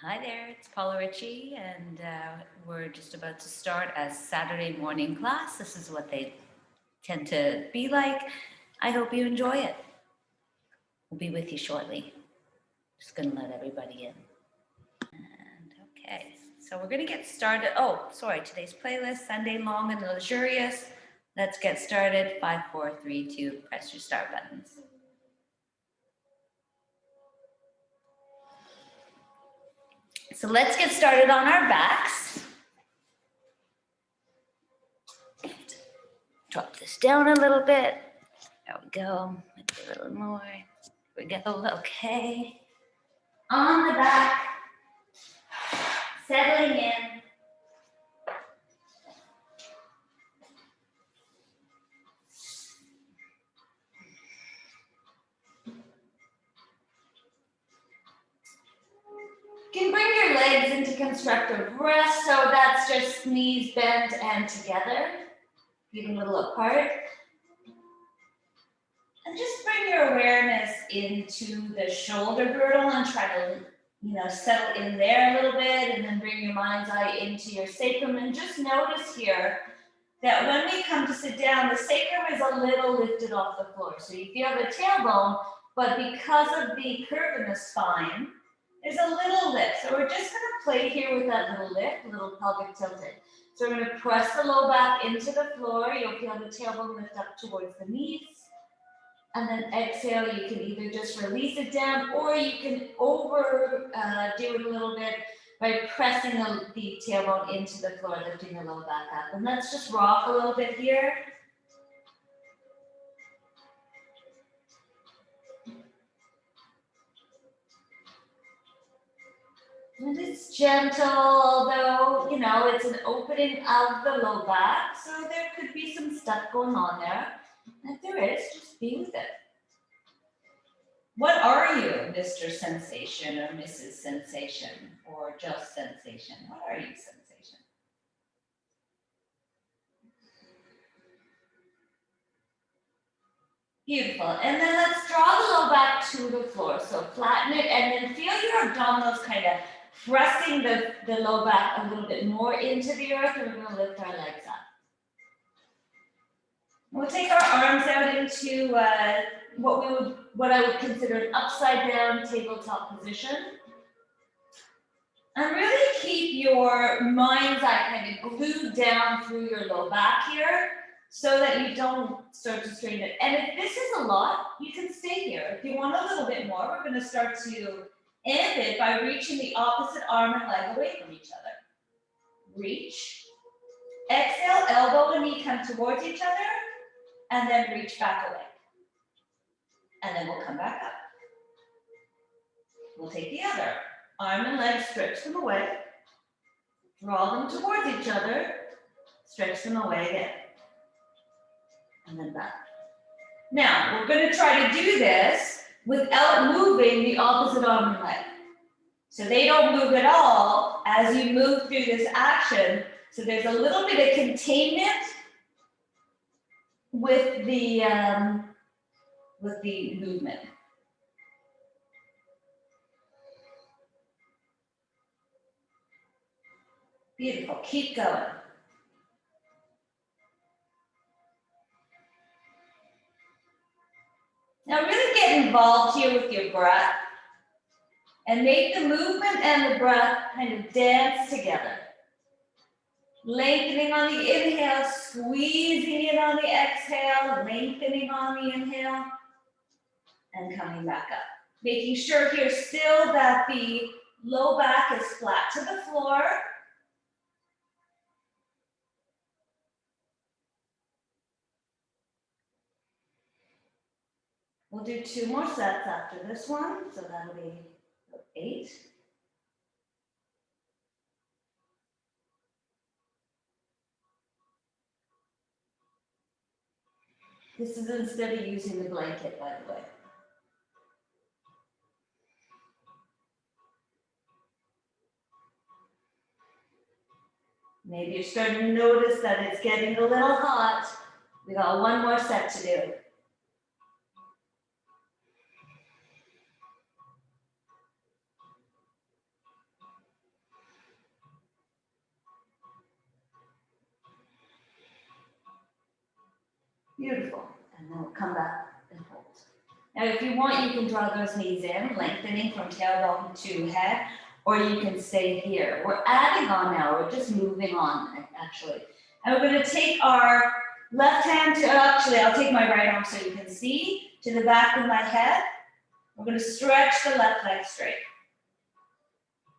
Hi there, it's Paula Ritchie, and we're just about to start a Saturday morning class. This is what they tend to be like. I hope you enjoy it. We'll be with you shortly. Just going to let everybody in. And okay, so we're going to get started. Oh, sorry, today's playlist, Sunday Long and Luxurious. Let's get started. 5, 4, 3, 2, press your start buttons. So let's get started on our backs. Drop this down a little bit. There we go. Maybe a little more. Here we go. Okay. On the back, settling in. You can bring your legs into constructive rest, so that's just knees bent and together, feet a little apart. And just bring your awareness into the shoulder girdle and try to, settle in there a little bit, and then bring your mind's eye into your sacrum. And just notice here that when we come to sit down, the sacrum is a little lifted off the floor. So you feel the tailbone, but because of the curve in the spine, there's a little lift. So we're just gonna play here with that little lift, a little pelvic tilted. So we're gonna press the low back into the floor. You'll feel the tailbone lift up towards the knees. And then exhale, you can either just release it down, or you can do it a little bit by pressing the tailbone into the floor, lifting the low back up. And let's just rock a little bit here. And it's gentle, although, it's an opening of the low back, so there could be some stuff going on there. And if there is, just be with it. What are you, Mr. Sensation or Mrs. Sensation, or just Sensation? What are you, Sensation? Beautiful. And then let's draw the low back to the floor. So flatten it, and then feel your abdominals kind of pressing the low back a little bit more into the earth, and we're going to lift our legs up. We'll take our arms out into what I would consider an upside down tabletop position. And really keep your mind's eye kind of glued down through your low back here, so that you don't start to strain it. And if this is a lot, you can stay here. If you want a little bit more, we're going to start to end it by reaching the opposite arm and leg away from each other. Reach. Exhale, elbow and knee come towards each other, and then reach back away. And then we'll come back up. We'll take the other. Arm and leg, stretch them away. Draw them towards each other. Stretch them away again. And then back. Now, we're going to try to do this without moving the opposite arm and leg. So they don't move at all as you move through this action. So there's a little bit of containment with the movement. Beautiful. Keep going. Now really get involved here with your breath and make the movement and the breath kind of dance together. Lengthening on the inhale, squeezing in on the exhale, lengthening on the inhale, and coming back up. Making sure here still that the low back is flat to the floor. We'll do 2 more sets after this one, so that'll be 8. This is instead of using the blanket, by the way. Maybe you're starting to notice that it's getting a little hot. We got 1 more set to do. Beautiful. And then we'll come back and hold. Now, if you want, you can draw those knees in, lengthening from tailbone to head, or you can stay here. We're adding on now. We're just moving on, actually. And we're going to take our left hand to, actually, I'll take my right arm so you can see, to the back of my head. We're going to stretch the left leg straight.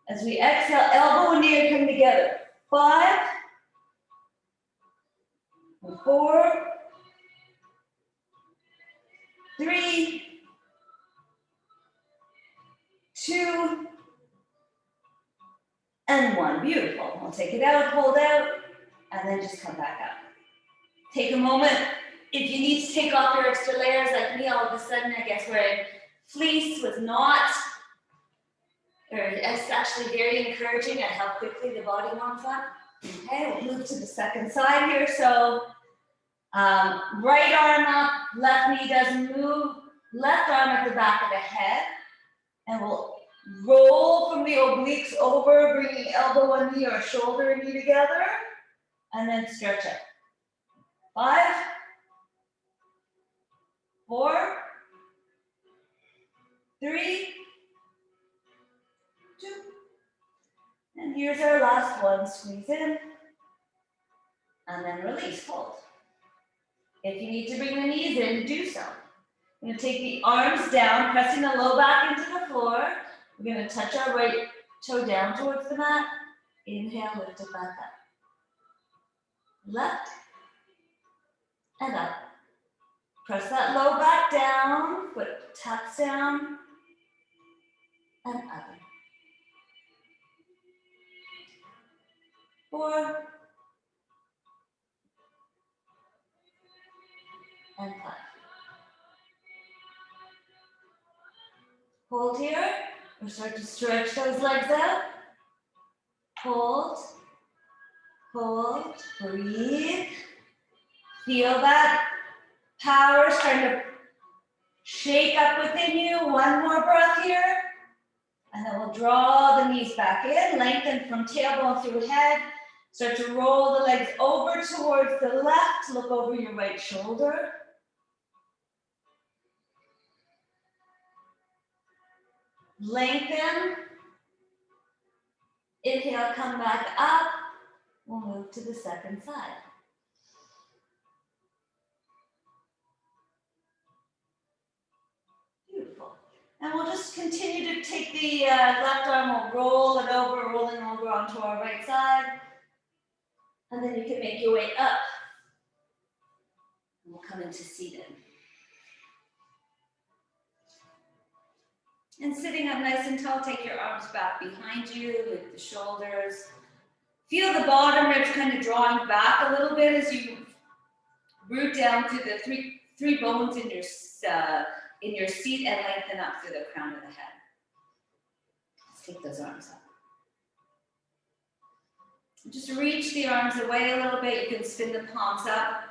As we exhale, elbow and knee are coming together. 5, 4, 3, 2, and 1. Beautiful. We'll take it out, hold out, and then just come back up. Take a moment. If you need to take off your extra layers like me, all of a sudden, I guess wearing fleece was not, or it's actually very encouraging at how quickly the body warms up. Okay, we'll move to the second side here. So right arm up, left knee doesn't move, left arm at the back of the head, and we'll roll from the obliques over, bringing elbow and knee or shoulder and knee together, and then stretch up. 5, 4, 3, 2, and here's our last one. Squeeze in, and then release, hold. If you need to bring the knees in, do so. We're going to take the arms down, pressing the low back into the floor. We're going to touch our right toe down towards the mat. Inhale, lift it back up. Left and up. Press that low back down, foot taps down, and up. 4, and 5. Hold here. We'll start to stretch those legs out. Hold, hold, breathe. Feel that power starting to shake up within you. One more breath here. And then we'll draw the knees back in, lengthen from tailbone through head. Start to roll the legs over towards the left. Look over your right shoulder. Lengthen. Inhale, come back up. We'll move to the second side. Beautiful. And we'll just continue to take the left arm, we'll roll it over, rolling over onto our right side. And then you can make your way up. And we'll come into seated. And sitting up nice and tall, take your arms back behind you, lift the shoulders. Feel the bottom ribs kind of drawing back a little bit as you root down through the three bones in your seat and lengthen up through the crown of the head. Let's take those arms up. Just reach the arms away a little bit. You can spin the palms up.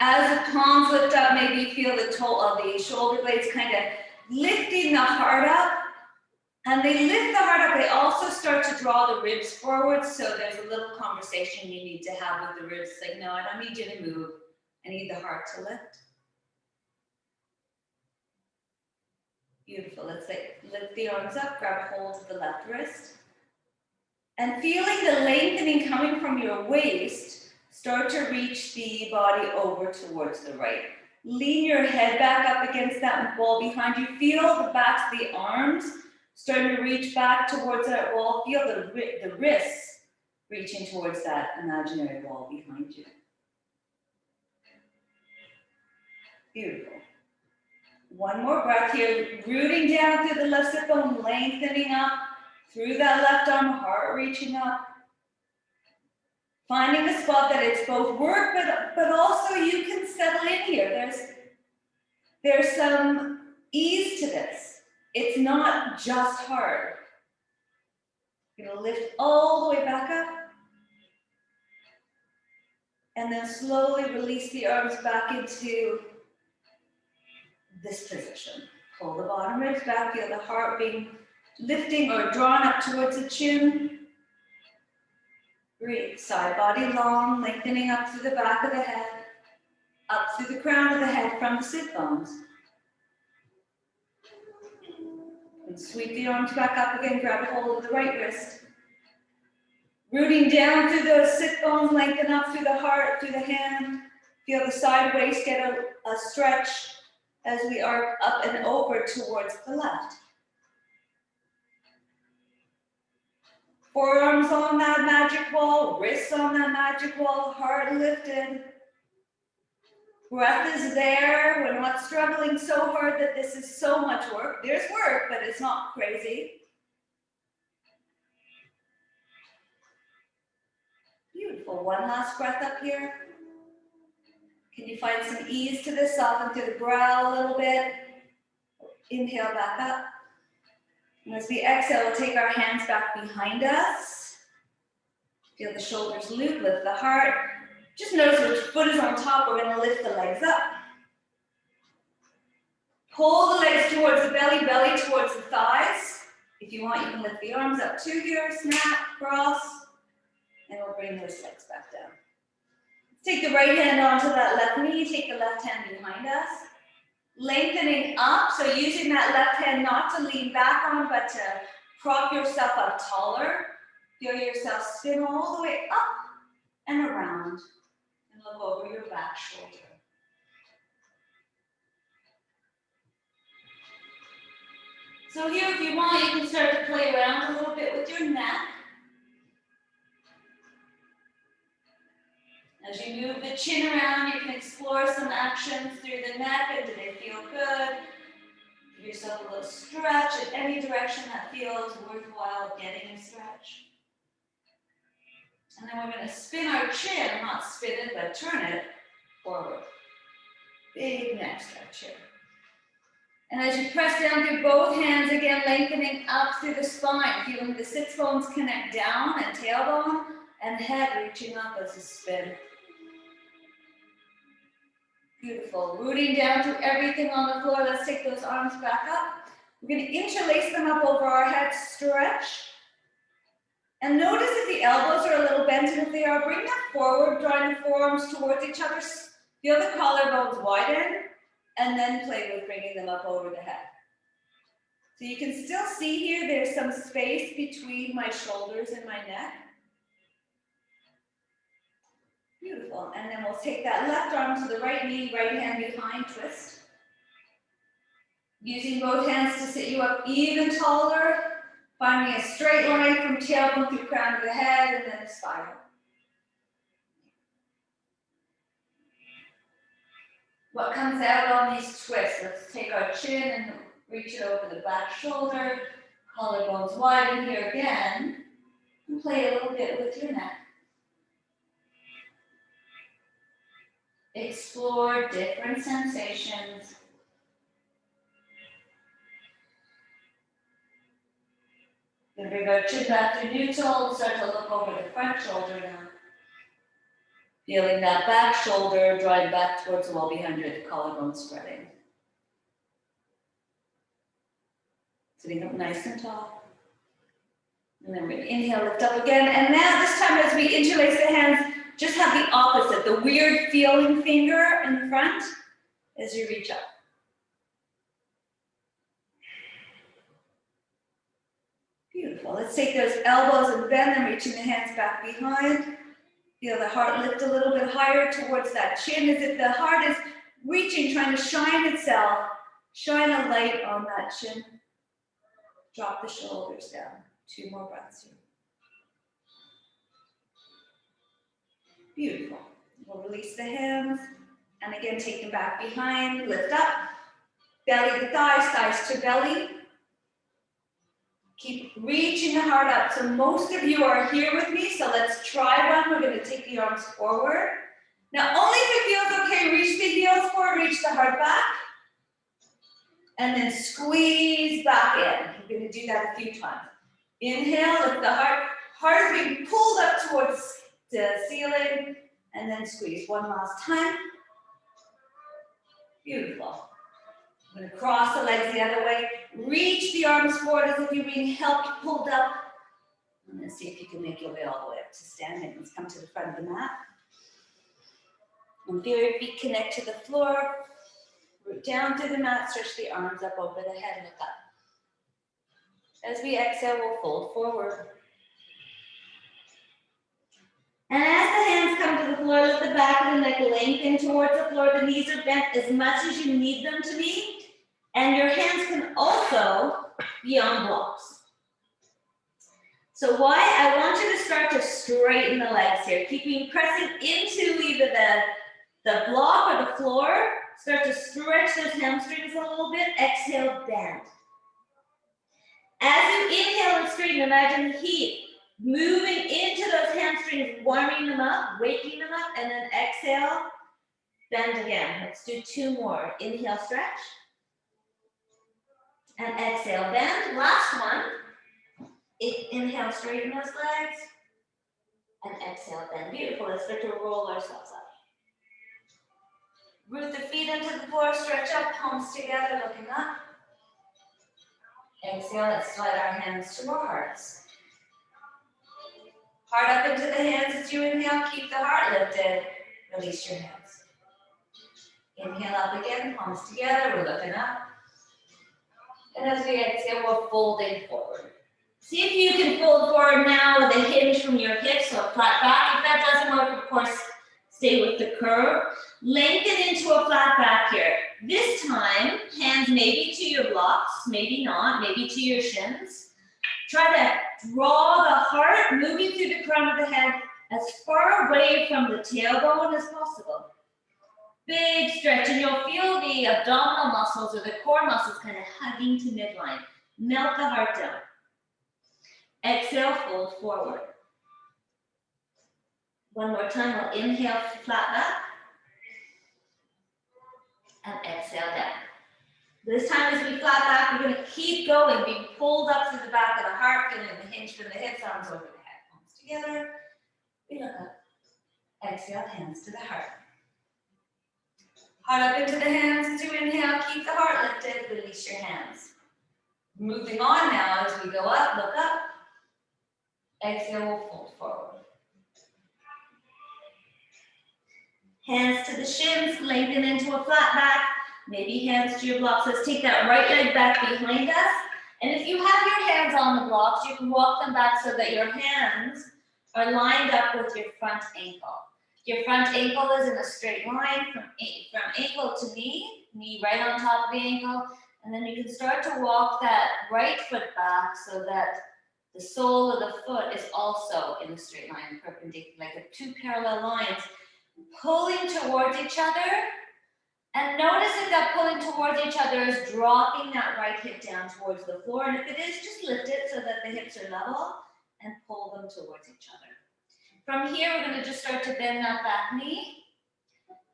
As the palms lift up, maybe feel the toe of the shoulder blades kind of lifting the heart up. And they lift the heart up. They also start to draw the ribs forward. So there's a little conversation you need to have with the ribs. Like, no, I don't need you to move. I need the heart to lift. Beautiful. Let's lift the arms up. Grab hold of the left wrist. And feeling the lengthening coming from your waist, start to reach the body over towards the right. Lean your head back up against that wall behind you. Feel the backs of the arms starting to reach back towards that wall. Feel the wrists reaching towards that imaginary wall behind you. Beautiful. One more breath here. Rooting down through the left sit bone, lengthening up through that left arm, heart reaching up. Finding a spot that it's both work, but also you can settle in here. There's some ease to this. It's not just hard. You're gonna lift all the way back up. And then slowly release the arms back into this position. Pull the bottom ribs back, feel the heart being lifting or drawn up towards the chin. Breathe. Side body long, lengthening up through the back of the head, up through the crown of the head from the sit bones. And sweep the arms back up again, grab a hold of the right wrist. Rooting down through the sit bones, lengthen up through the heart, through the hand. Feel the side waist get a stretch as we arc up and over towards the left. Forearms on that magic wall, wrists on that magic wall, heart lifted. Breath is there. We're not struggling so hard that this is so much work. There's work, but it's not crazy. Beautiful. One last breath up here. Can you find some ease to this? Soften through the brow a little bit. Inhale back up. And as we exhale, we'll take our hands back behind us. Feel the shoulders loop, lift the heart. Just notice which foot is on top. We're going to lift the legs up. Pull the legs towards the belly, belly towards the thighs. If you want, you can lift the arms up too here, snap, cross, and we'll bring those legs back down. Take the right hand onto that left knee, take the left hand behind us. Lengthening up, so using that left hand not to lean back on, but to prop yourself up taller. Feel yourself spin all the way up and around, and look over your back shoulder. So here, if you want, you can start to play around a little bit with your neck. As you move the chin around, you can explore some actions through the neck, and do they feel good? Give yourself a little stretch in any direction that feels worthwhile getting a stretch. And then we're going to spin our chin, not spin it, but turn it forward. Big neck stretch here. And as you press down through both hands, again, lengthening up through the spine, feeling the sits bones connect down and tailbone, and head reaching up as you spin. Beautiful. Rooting down through everything on the floor. Let's take those arms back up. We're going to interlace them up over our head, stretch. And notice if the elbows are a little bent, and if they are, bring them forward, drawing the forearms towards each other. Feel the collarbones widen, and then play with bringing them up over the head. So you can still see here, there's some space between my shoulders and my neck. Beautiful. And then we'll take that left arm to the right knee, right hand behind, twist. Using both hands to sit you up even taller, finding a straight line from tailbone through crown of the head, and then a spiral. What comes out on these twists? Let's take our chin and reach it over the back shoulder, collarbones widen here again, and play a little bit with your neck. Explore different sensations. Then bring our chin back to neutral and start to look over the front shoulder now. Feeling that back shoulder drawing back towards the wall behind you, the collarbone spreading. Sitting up nice and tall. And then we're going to inhale, lift up again. And now this time as we interlace the hands, just have the opposite, the weird feeling finger in front as you reach up. Beautiful. Let's take those elbows and bend them, reaching the hands back behind. Feel the heart lift a little bit higher towards that chin, as if the heart is reaching, trying to shine itself. Shine a light on that chin. Drop the shoulders down. 2 more breaths here. Beautiful. We'll release the hands. And again, take them back behind. Lift up. Belly to thighs, thighs to belly. Keep reaching the heart up. So most of you are here with me, so let's try one. We're going to take the arms forward. Now, only if it feels okay, reach the heels forward, reach the heart back. And then squeeze back in. You're going to do that a few times. Inhale, lift the heart. Heart is being pulled up towards the ceiling, and then squeeze. One last time. Beautiful. I'm going to cross the legs the other way. Reach the arms forward as if you're being helped, pulled up. And then see if you can make your way all the way up to standing. Let's come to the front of the mat. And feel your feet connect to the floor. Root down through the mat, stretch the arms up over the head, look up. As we exhale, we'll fold forward. And as the hands come to the floor, let the back of the neck lengthen towards the floor. The knees are bent as much as you need them to be. And your hands can also be on blocks. So why? I want you to start to straighten the legs here, pressing into either the block or the floor. Start to stretch those hamstrings a little bit. Exhale, bend. As you inhale and straighten, imagine the heat moving into those hamstrings, warming them up, waking them up, and then exhale, bend again. Let's do 2 more. Inhale, stretch. And exhale, bend. Last one. Inhale, straighten those legs. And exhale, bend. Beautiful. Let's start to roll ourselves up. Root the feet into the floor, stretch up, palms together, looking up. Exhale, let's slide our hands to our hearts. Heart up into the hands as you inhale, keep the heart lifted. Release your hands. Inhale up again, palms together, we're looking up. And as we exhale, we're folding forward. See if you can fold forward now with a hinge from your hips or flat back. If that doesn't work, of course, stay with the curve. Lengthen into a flat back here. This time, hands maybe to your blocks, maybe not, maybe to your shins. Try to draw the heart moving through the crown of the head as far away from the tailbone as possible. Big stretch, and you'll feel the abdominal muscles or the core muscles kind of hugging to midline. Melt the heart down. Exhale, fold forward. One more time, we'll inhale, flat back. And exhale down. This time as we flat back, we're going to keep going, being pulled up through the back of the heart, feeling the hinge from the hips, arms over the head, palms together. We look up. Exhale, hands to the heart. Heart up into the hands as you inhale, keep the heart lifted, release your hands. Moving on now as we go up, look up. Exhale, we'll fold forward. Hands to the shins, lengthen into a flat back. Maybe hands to your blocks. Let's take that right leg back behind us. And if you have your hands on the blocks, you can walk them back so that your hands are lined up with your front ankle. Your front ankle is in a straight line from ankle to knee right on top of the ankle. And then you can start to walk that right foot back so that the sole of the foot is also in a straight line, perpendicular, like 2 parallel lines, pulling towards each other. And notice if that pulling towards each other is dropping that right hip down towards the floor. And if it is, just lift it so that the hips are level and pull them towards each other. From here, we're going to just start to bend that back knee.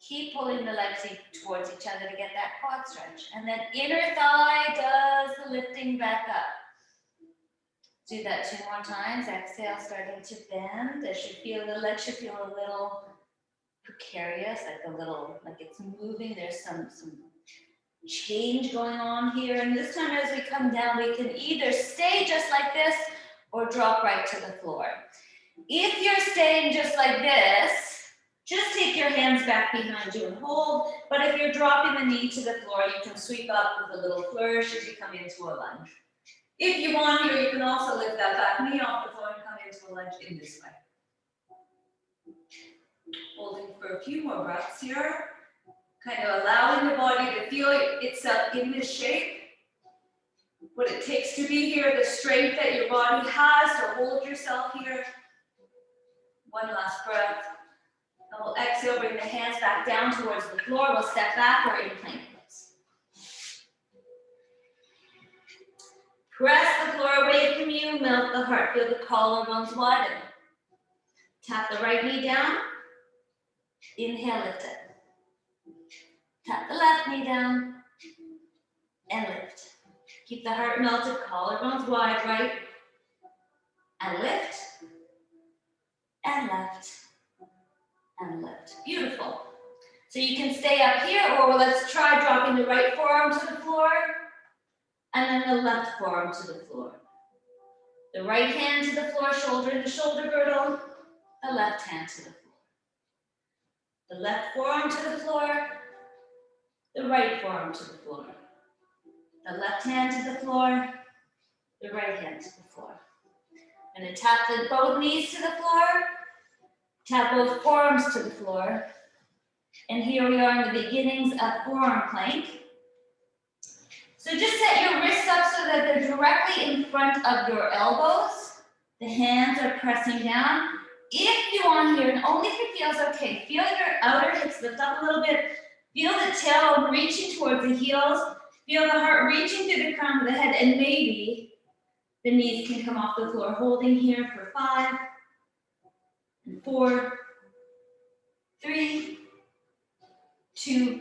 Keep pulling the legs towards each other to get that quad stretch. And then inner thigh does the lifting back up. Do that 2 more times. Exhale, starting to bend. As you feel, the legs should feel a little precarious, like it's moving. There's some change going on here. And this time as we come down, we can either stay just like this or drop right to the floor. If you're staying just like this, just take your hands back behind you and hold. But if you're dropping the knee to the floor, you can sweep up with a little flourish as you come into a lunge. If you want here, you can also lift that back knee off the floor and come into a lunge in this way. Holding for a few more breaths here. Kind of allowing the body to feel itself in this shape. What it takes to be here, the strength that your body has to hold yourself here. One last breath. And we'll exhale, bring the hands back down towards the floor. We'll step back, we're in plank pose. Press the floor away from you, melt the heart. Feel the collarbones widen. Tap the right knee down. Inhale, lift it. Tap the left knee down and lift. Keep the heart melted, collarbones wide, right? And lift. And left. And lift. Beautiful. So you can stay up here, or let's try dropping the right forearm to the floor and then the left forearm to the floor. The right hand to the floor, shoulder in the shoulder girdle. The left hand to the floor. The left forearm to the floor. The right forearm to the floor. The left hand to the floor. The right hand to the floor. I'm going to tap both knees to the floor. Tap both forearms to the floor. And here we are in the beginnings of forearm plank. So just set your wrists up so that they're directly in front of your elbows. The hands are pressing down. If you want here, and only if it feels okay, feel your outer hips lift up a little bit. Feel the tail reaching towards the heels. Feel the heart reaching through the crown of the head, and maybe the knees can come off the floor. Holding here for 5, and 4, 3, 2,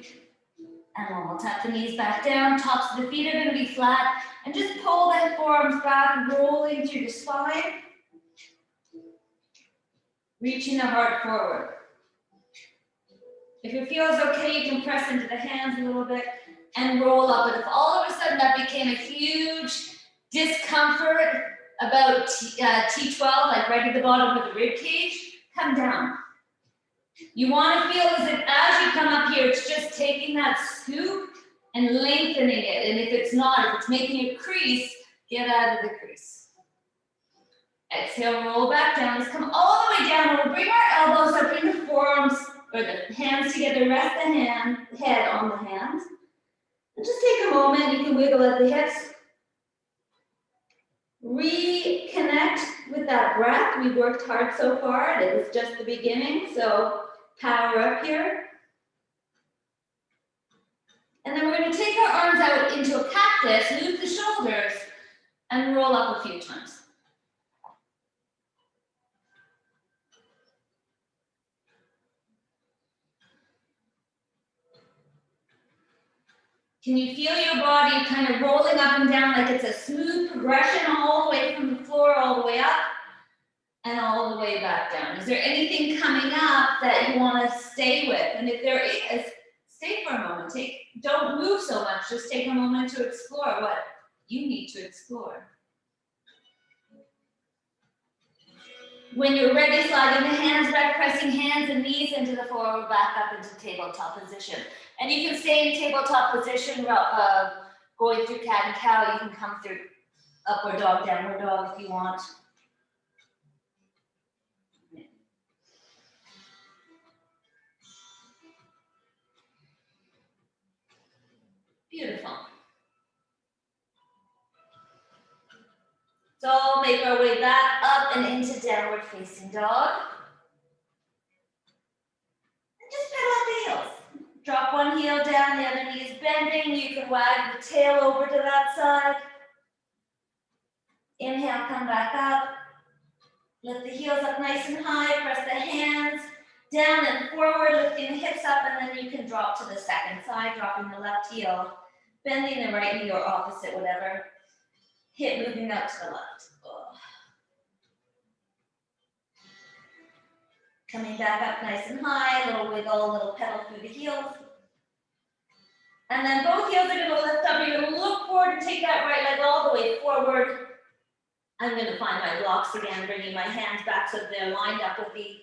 and 1. We'll tap the knees back down. Tops of the feet are going to be flat. And just pull the forearms back, rolling through the spine. Reaching the heart forward. If it feels okay, you can press into the hands a little bit and roll up. But if all of a sudden that became a huge discomfort about T12, like right at the bottom of the rib cage, come down. You want to feel as if as you come up here, it's just taking that scoop and lengthening it. And if it's not, if it's making a crease, get out of the crease. Exhale, roll back down. Let's come all the way down. We'll bring our elbows up, bring the forearms or the hands together, rest the head on the hands. And just take a moment, you can wiggle at the hips. Reconnect with that breath. We've worked hard so far, and it was just the beginning, so power up here. And then we're going to take our arms out into a cactus, loop the shoulders, and roll up a few times. Can you feel your body kind of rolling up and down like it's a smooth progression all the way from the floor, all the way up, and all the way back down? Is there anything coming up that you want to stay with? And if there is, stay for a moment. Don't move so much. Just take a moment to explore what you need to explore. When you're ready, sliding the hands back, pressing hands and knees into the floor, we're back up into tabletop position. And you can stay in tabletop position, going through cat and cow. You can come through upward dog, downward dog if you want. Beautiful. So I'll make our way back up and into downward facing dog. And just pedal at the heels. Drop one heel down, the other knee is bending. You can wag the tail over to that side. Inhale, come back up. Lift the heels up nice and high. Press the hands down and forward, lifting the hips up, and then you can drop to the second side, dropping the left heel, bending the right knee or opposite, whatever. Hip moving up to the left. Coming back up nice and high, a little wiggle, a little pedal through the heels. And then both heels are going to lift up. You're going to look forward and take that right leg all the way forward. I'm going to find my blocks again, bringing my hands back so they're lined up with the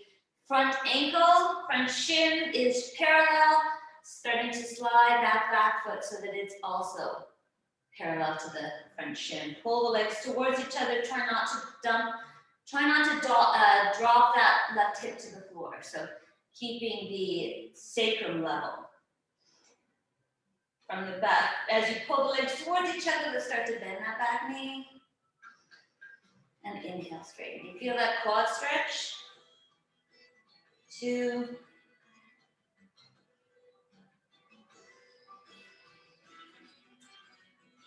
front ankle. Front shin is parallel, starting to slide that back foot so that it's also parallel to the front shin. Pull the legs towards each other. Try not to drop that left hip to the floor. So keeping the sacrum level. From the back, as you pull the legs towards each other, let's start to bend that back knee. And inhale, straighten. You feel that quad stretch? 2.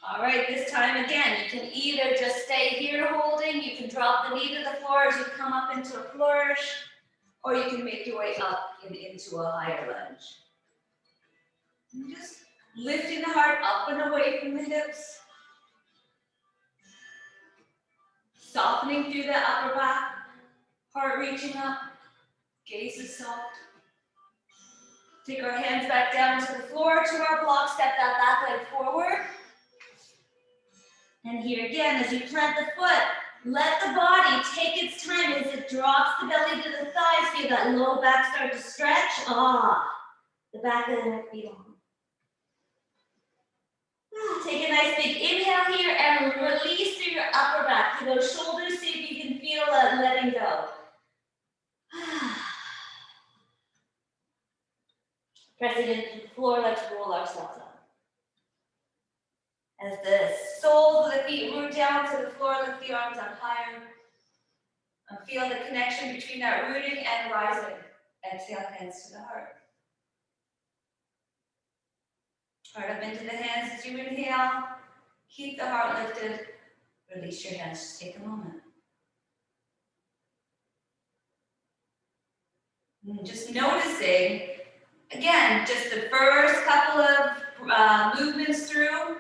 All right, this time again, you can either just stay here holding, you can drop the knee to the floor as you come up into a flourish, or you can make your way up and into a higher lunge. And just lifting the heart up and away from the hips. Softening through the upper back, heart reaching up, gaze is soft. Take our hands back down to the floor, to our block, step that back leg forward. And here again, as you plant the foot, Let the body take its time as it drops the belly to the thighs. Feel that low back start to stretch. Ah, the back of the neck be long. Take a nice big inhale here and release through your upper back. To those shoulders, see if you can feel that letting go. Pressing into the floor, let's roll ourselves up. As the soles of the feet root down to the floor, lift the arms up higher. And feel the connection between that rooting and rising. Exhale, hands to the heart. Heart up into the hands as you inhale. Keep the heart lifted. Release your hands. Just take a moment. And just noticing, again, just the first couple of movements through.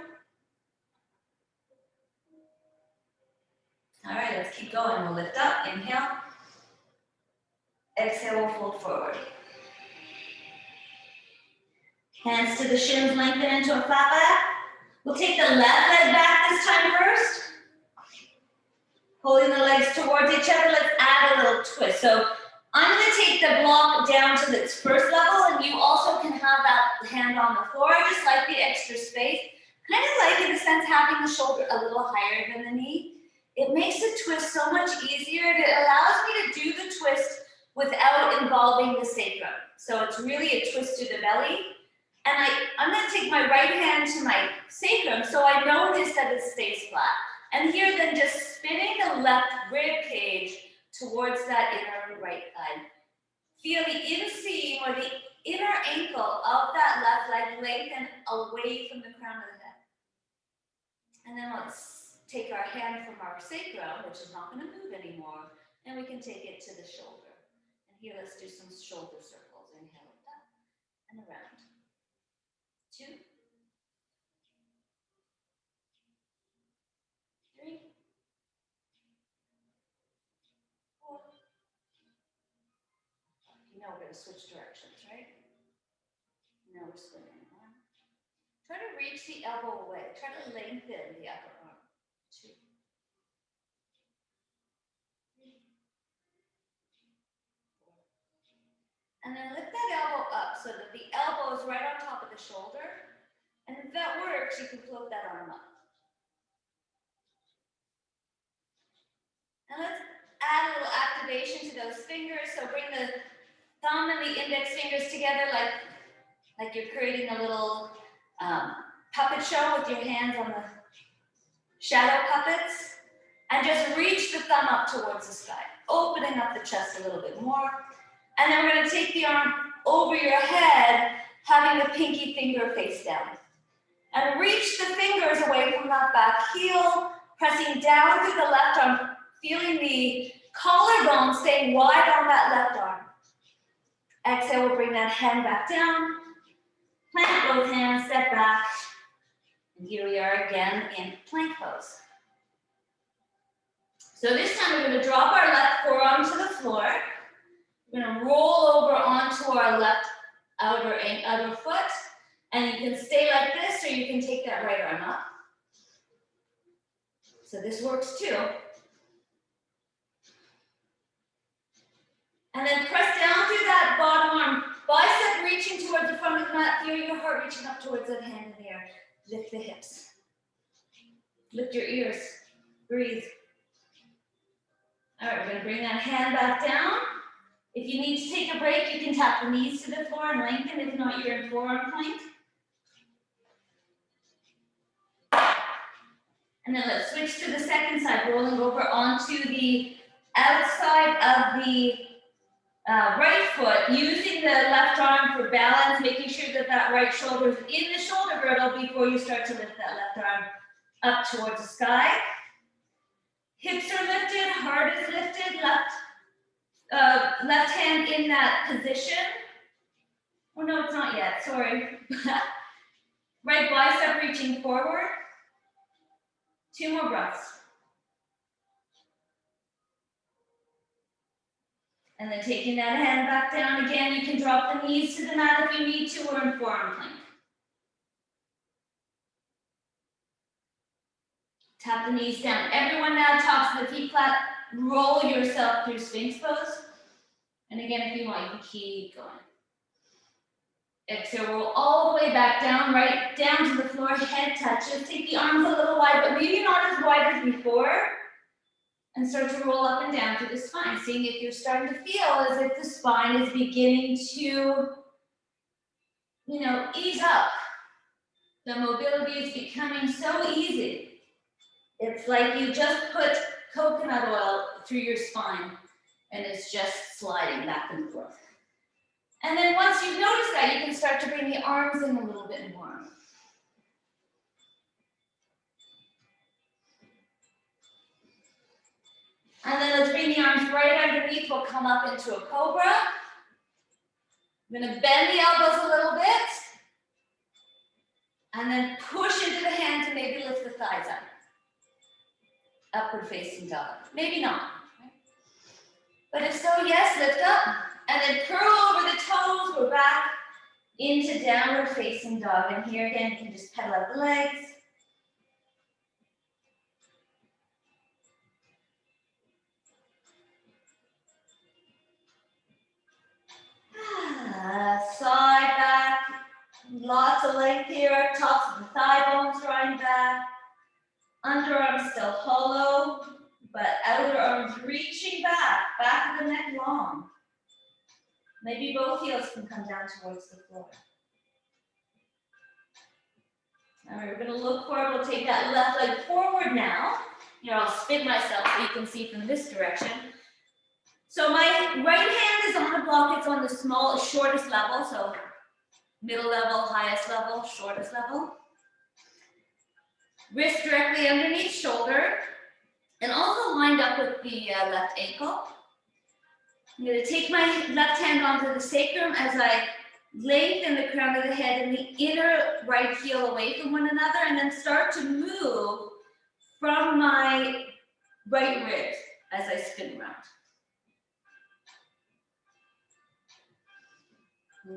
All right, let's keep going. We'll lift up. Inhale. Exhale, we'll fold forward. Hands to the shins, lengthen into a flat back. We'll take the left leg back this time first. Holding the legs towards each other, let's add a little twist. So I'm going to take the block down to its first level, and you also can have that hand on the floor. I just like the extra space. Kind of like, in a sense, having the shoulder a little higher than the knee. It makes the twist so much easier, and it allows me to do the twist without involving the sacrum. So it's really a twist to the belly. And I'm going to take my right hand to my sacrum, so I notice that it stays flat. And here, then just spinning the left rib cage towards that inner right thigh. Feel the inseam or the inner ankle of that left leg lengthen away from the crown of the head. And then let's take our hand from our sacrum, which is not going to move anymore, and we can take it to the shoulder. And here, let's do some shoulder circles. Inhale like that, and around. 2, 3, 4. You know we're going to switch directions, right? Now we're spinning. 1. Try to reach the elbow away. Try to lengthen the upper arm. 2, 3, 4. And then lift that elbow up so that the elbow is right on top of the shoulder. And if that works, you can float that arm up. And let's add a little activation to those fingers. So bring the thumb and the index fingers together like you're creating a little puppet show with your hands on the shadow puppets. And just reach the thumb up towards the sky, opening up the chest a little bit more. And then we're going to take the arm over your head, having the pinky finger face down. And reach the fingers away from that back heel, pressing down through the left arm, feeling the collarbone staying wide on that left arm. Exhale, we'll bring that hand back down. Plant both hands, step back. And here we are again in plank pose. So this time we're going to drop our left forearm to the floor. We're going to roll over onto our left outer foot. And you can stay like this, or you can take that right arm up. So this works too. And then press down through that bottom arm, bicep reaching towards the front of the mat. Feel your heart reaching up towards that hand in the air. Lift the hips. Lift your ears. Breathe. All right, we're going to bring that hand back down. If you need to take a break, you can tap the knees to the floor and lengthen. If not, you're in forearm plank. And then let's switch to the second side, rolling over onto the outside of the right foot, using the left arm for balance, making sure that that right shoulder is in the shoulder girdle before you start to lift that left arm up towards the sky. Hips are lifted, heart is lifted, left hand in that position. Oh no, it's not yet, sorry. Right bicep reaching forward. 2 more breaths. And then taking that hand back down again, you can drop the knees to the mat if you need to, or in forearm plank. Tap the knees down. Everyone now, tops of the feet flat. Roll yourself through Sphinx pose. And again, if you want, you can keep going. Exhale, roll all the way back down, right down to the floor, head touches. Take the arms a little wide, but maybe not as wide as before. And start to roll up and down through the spine, seeing if you're starting to feel as if the spine is beginning to, ease up. The mobility is becoming so easy. It's like you just put coconut oil through your spine and it's just sliding back and forth. And then once you've noticed that, you can start to bring the arms in a little bit more. And then let's bring the arms right underneath. We'll come up into a cobra. I'm gonna bend the elbows a little bit. And then push into the hands and maybe lift the thighs up. Upward facing dog. Maybe not. But if so, yes, lift up. And then curl over the toes. We're back into downward facing dog. And here again, you can just pedal out the legs. Side back, lots of length here, tops of the thigh bones drawing back, underarms still hollow, but outer arms reaching back of the neck long. Maybe both heels can come down towards the floor. All right, we're gonna look forward, we'll take that left leg forward now. Here, I'll spin myself so you can see from this direction. So my right hand is on the block, it's on the shortest level, so middle level, highest level, shortest level. Wrist directly underneath shoulder, and also lined up with the left ankle. I'm gonna take my left hand onto the sacrum as I lengthen the crown of the head and the inner right heel away from one another, and then start to move from my right ribs as I spin around.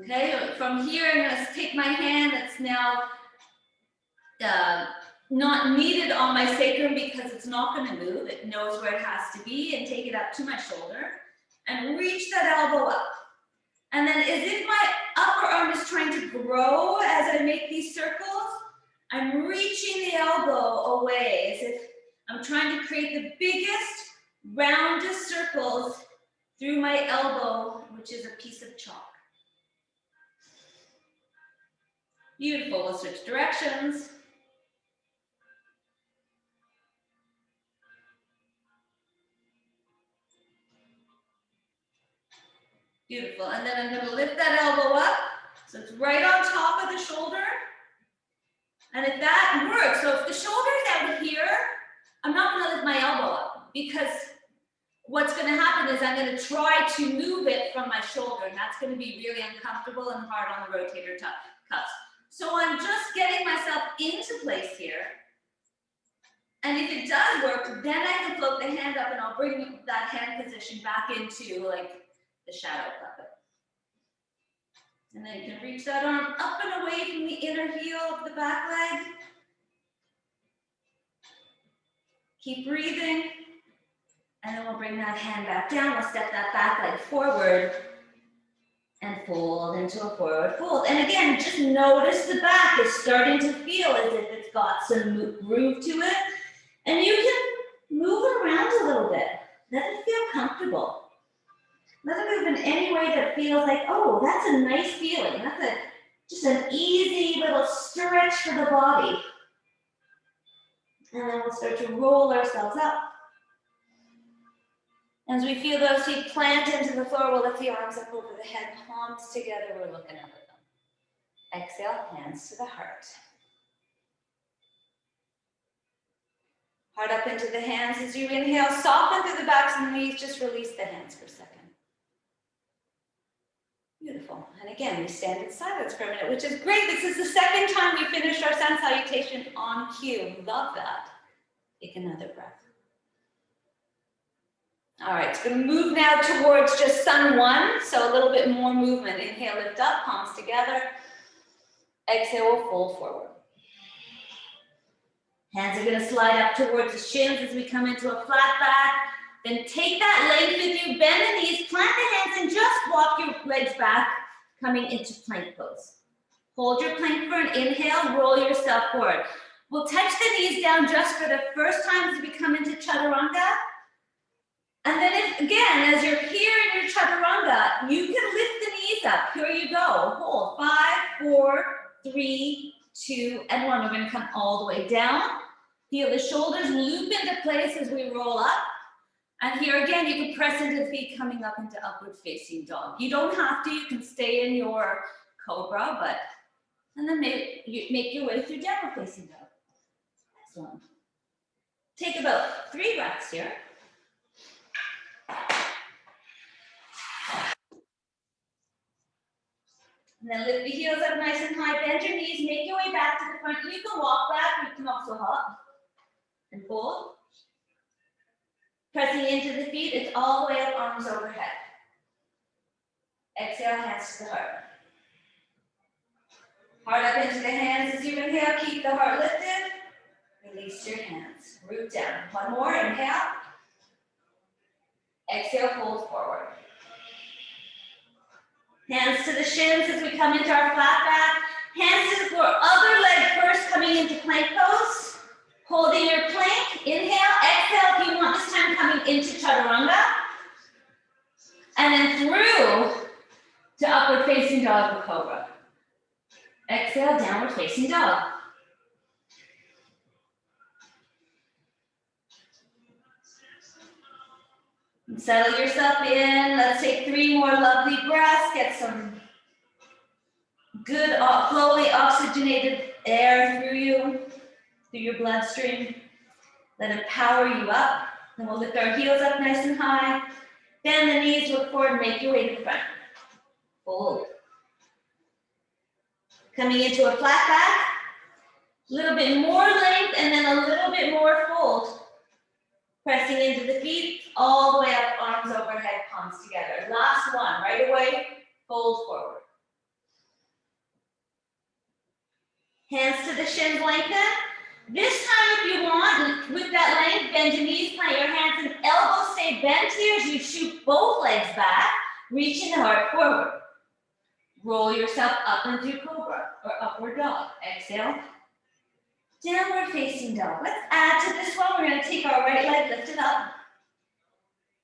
Okay, from here I'm going to take my hand that's now not needed on my sacrum because it's not going to move. It knows where it has to be, and take it up to my shoulder and reach that elbow up. And then as if my upper arm is trying to grow as I make these circles, I'm reaching the elbow away as if I'm trying to create the biggest, roundest circles through my elbow, which is a piece of chalk. Beautiful, we'll switch directions. Beautiful, and then I'm gonna lift that elbow up, so it's right on top of the shoulder. And if that works, so if the shoulder's out here, I'm not gonna lift my elbow up, because what's gonna happen is I'm gonna try to move it from my shoulder, and that's gonna be really uncomfortable and hard on the rotator cuffs. So I'm just getting myself into place here. And if it does work, then I can float the hand up and I'll bring that hand position back into like the shadow puppet. And then you can reach that arm up and away from the inner heel of the back leg. Keep breathing. And then we'll bring that hand back down. We'll step that back leg forward and fold into a forward fold. And again, just notice the back is starting to feel as if it's got some groove to it. And you can move it around a little bit. Let it feel comfortable. Let it move in any way that feels like, oh, that's a nice feeling. That's just an easy little stretch for the body. And then we'll start to roll ourselves up. As we feel those feet plant into the floor, we'll lift the arms up over the head, palms together, we're looking up at them. Exhale, hands to the heart. Heart up into the hands. As you inhale, soften through the backs of the knees, just release the hands for a second. Beautiful. And again, we stand in silence for a minute, which is great. This is the second time we finished our sun salutation on cue. Love that. Take another breath. All right, it's going to move now towards just sun one, so a little bit more movement. Inhale, lift up, palms together. Exhale, we'll fold forward. Hands are gonna slide up towards the shins as we come into a flat back. Then take that length with you, bend the knees, plant the hands, and just walk your legs back, coming into plank pose. Hold your plank for an inhale, roll yourself forward. We'll touch the knees down just for the first time as we come into chaturanga. And then if, again, as you're here in your chaturanga, you can lift the knees up. Here you go. Hold. 5, 4, 3, 2, and 1. We're gonna come all the way down. Feel the shoulders loop into place as we roll up. And here again, you can press into the feet coming up into upward facing dog. You don't have to, you can stay in your cobra, but, and then make your way through downward facing dog. Excellent. Take about 3 breaths here. And then lift the heels up nice and high, bend your knees, make your way back to the front. You can walk back, you can also hop and hold. Pressing into the feet, it's all the way up, arms overhead. Exhale, hands to the heart. Heart up into the hands as you inhale, keep the heart lifted. Release your hands, root down. One more, inhale. Exhale, fold forward. Hands to the shins as we come into our flat back. Hands to the floor, other leg first coming into plank pose. Holding your plank, inhale, exhale if you want, this time coming into chaturanga. And then through to upward facing dog or cobra. Exhale, downward facing dog. And settle yourself in. Let's take 3 more lovely breaths. Get some good, slowly oxygenated air through you, through your bloodstream. Let it power you up. Then we'll lift our heels up nice and high. Bend the knees, look forward, make your way to the front. Fold. Coming into a flat back. A little bit more length and then a little bit more fold. Pressing into the feet, all the way up, arms overhead, palms together. Last one, right away, fold forward. Hands to the shins, lengthen. This time, if you want, with that length, bend your knees, plant your hands and elbows stay bent here as you shoot both legs back, reaching the heart forward. Roll yourself up into cobra or upward dog. Exhale. Downward facing dog. Let's add to this one. We're going to take our right leg, lift it up.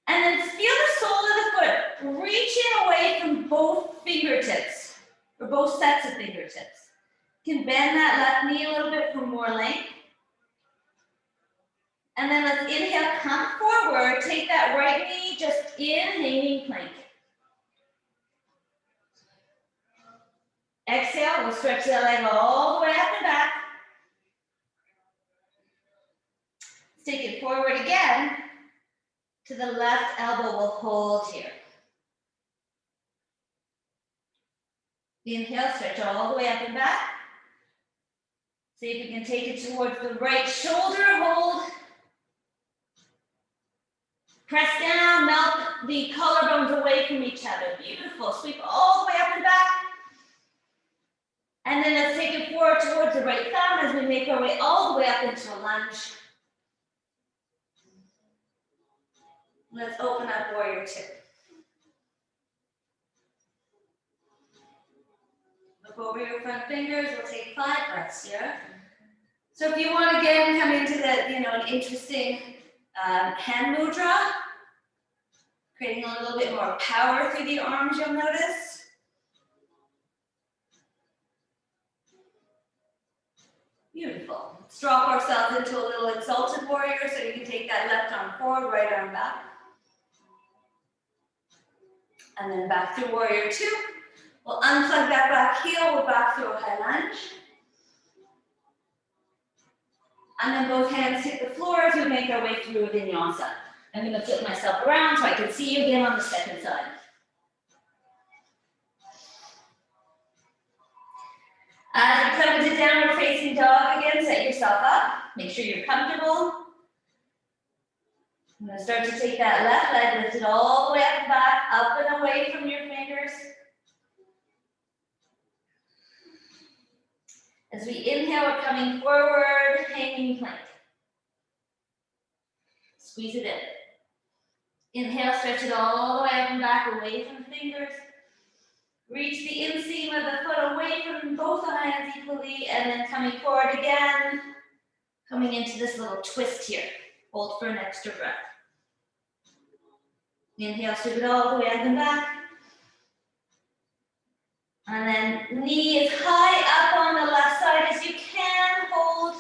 And then feel the sole of the foot reaching away from both fingertips, or both sets of fingertips. You can bend that left knee a little bit for more length. And then let's inhale, come forward, take that right knee just in, hanging plank. Exhale, we'll stretch that leg all the way up and back. Take it forward again. To the left elbow, we'll hold here. Inhale, stretch all the way up and back. See if you can take it towards the right shoulder, hold. Press down, melt the collarbones away from each other. Beautiful, sweep all the way up and back. And then let's take it forward towards the right thumb as we make our way all the way up into a lunge. Let's open up warrior 2. Look over your front fingers. We'll take 5 breaths here. So if you want to again come into the, an interesting hand mudra, creating a little bit more power through the arms, you'll notice. Beautiful. Let's drop ourselves into a little exalted warrior, so you can take that left arm forward, right arm back. And then back through warrior 2. We'll unplug that back heel, we're back through a high lunge. And then both hands hit the floor as we make our way through a vinyasa. I'm going to flip myself around so I can see you again on the second side. As you come into downward facing dog again, set yourself up. Make sure you're comfortable. I'm going to start to take that left leg, lift it all the way up and back, up and away from your fingers. As we inhale, we're coming forward, hanging plank. Squeeze it in. Inhale, stretch it all the way up and back, away from the fingers. Reach the inseam of the foot away from both hands equally, and then coming forward again. Coming into this little twist here. Hold for an extra breath. Inhale, sweep it all the way up and back. And then knee as high up on the left side as you can. Hold,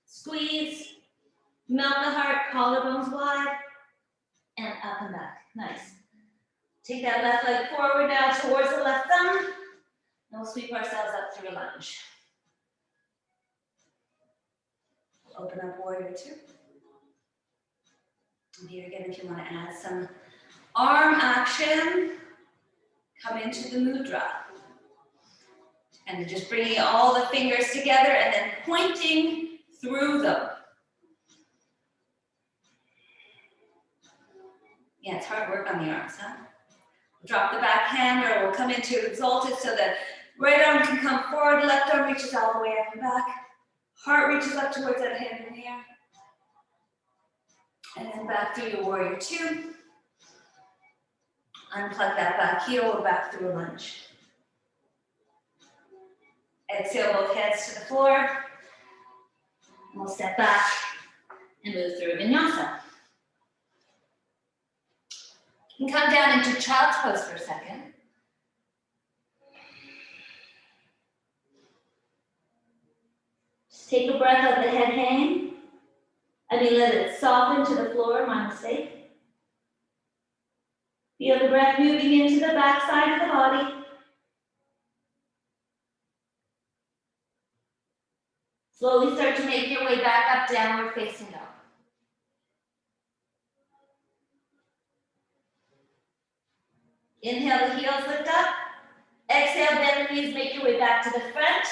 squeeze, melt the heart, collarbones wide, and up and back. Nice. Take that left leg forward now towards the left thumb. And we'll sweep ourselves up through a lunge. Open up warrior two. And here again, if you want to add some arm action, come into the mudra. And just bringing all the fingers together and then pointing through them. Yeah, it's hard work on the arms, huh? Drop the back hand, or we'll come into exalted so that right arm can come forward, left arm reaches all the way up and back. Heart reaches up towards that hand in the air. And then back through your warrior two. Unplug that back heel, we're back through a lunge. Exhale, both heads to the floor. We'll step back and move through vinyasa. You can come down into child's pose for a second. Just take a breath, let the head hang. I mean, let it soften to the floor, my mistake. Feel the breath moving into the back side of the body. Slowly start to make your way back up, downward facing dog. Inhale, the heels lift up. Exhale, bend the knees, make your way back to the front.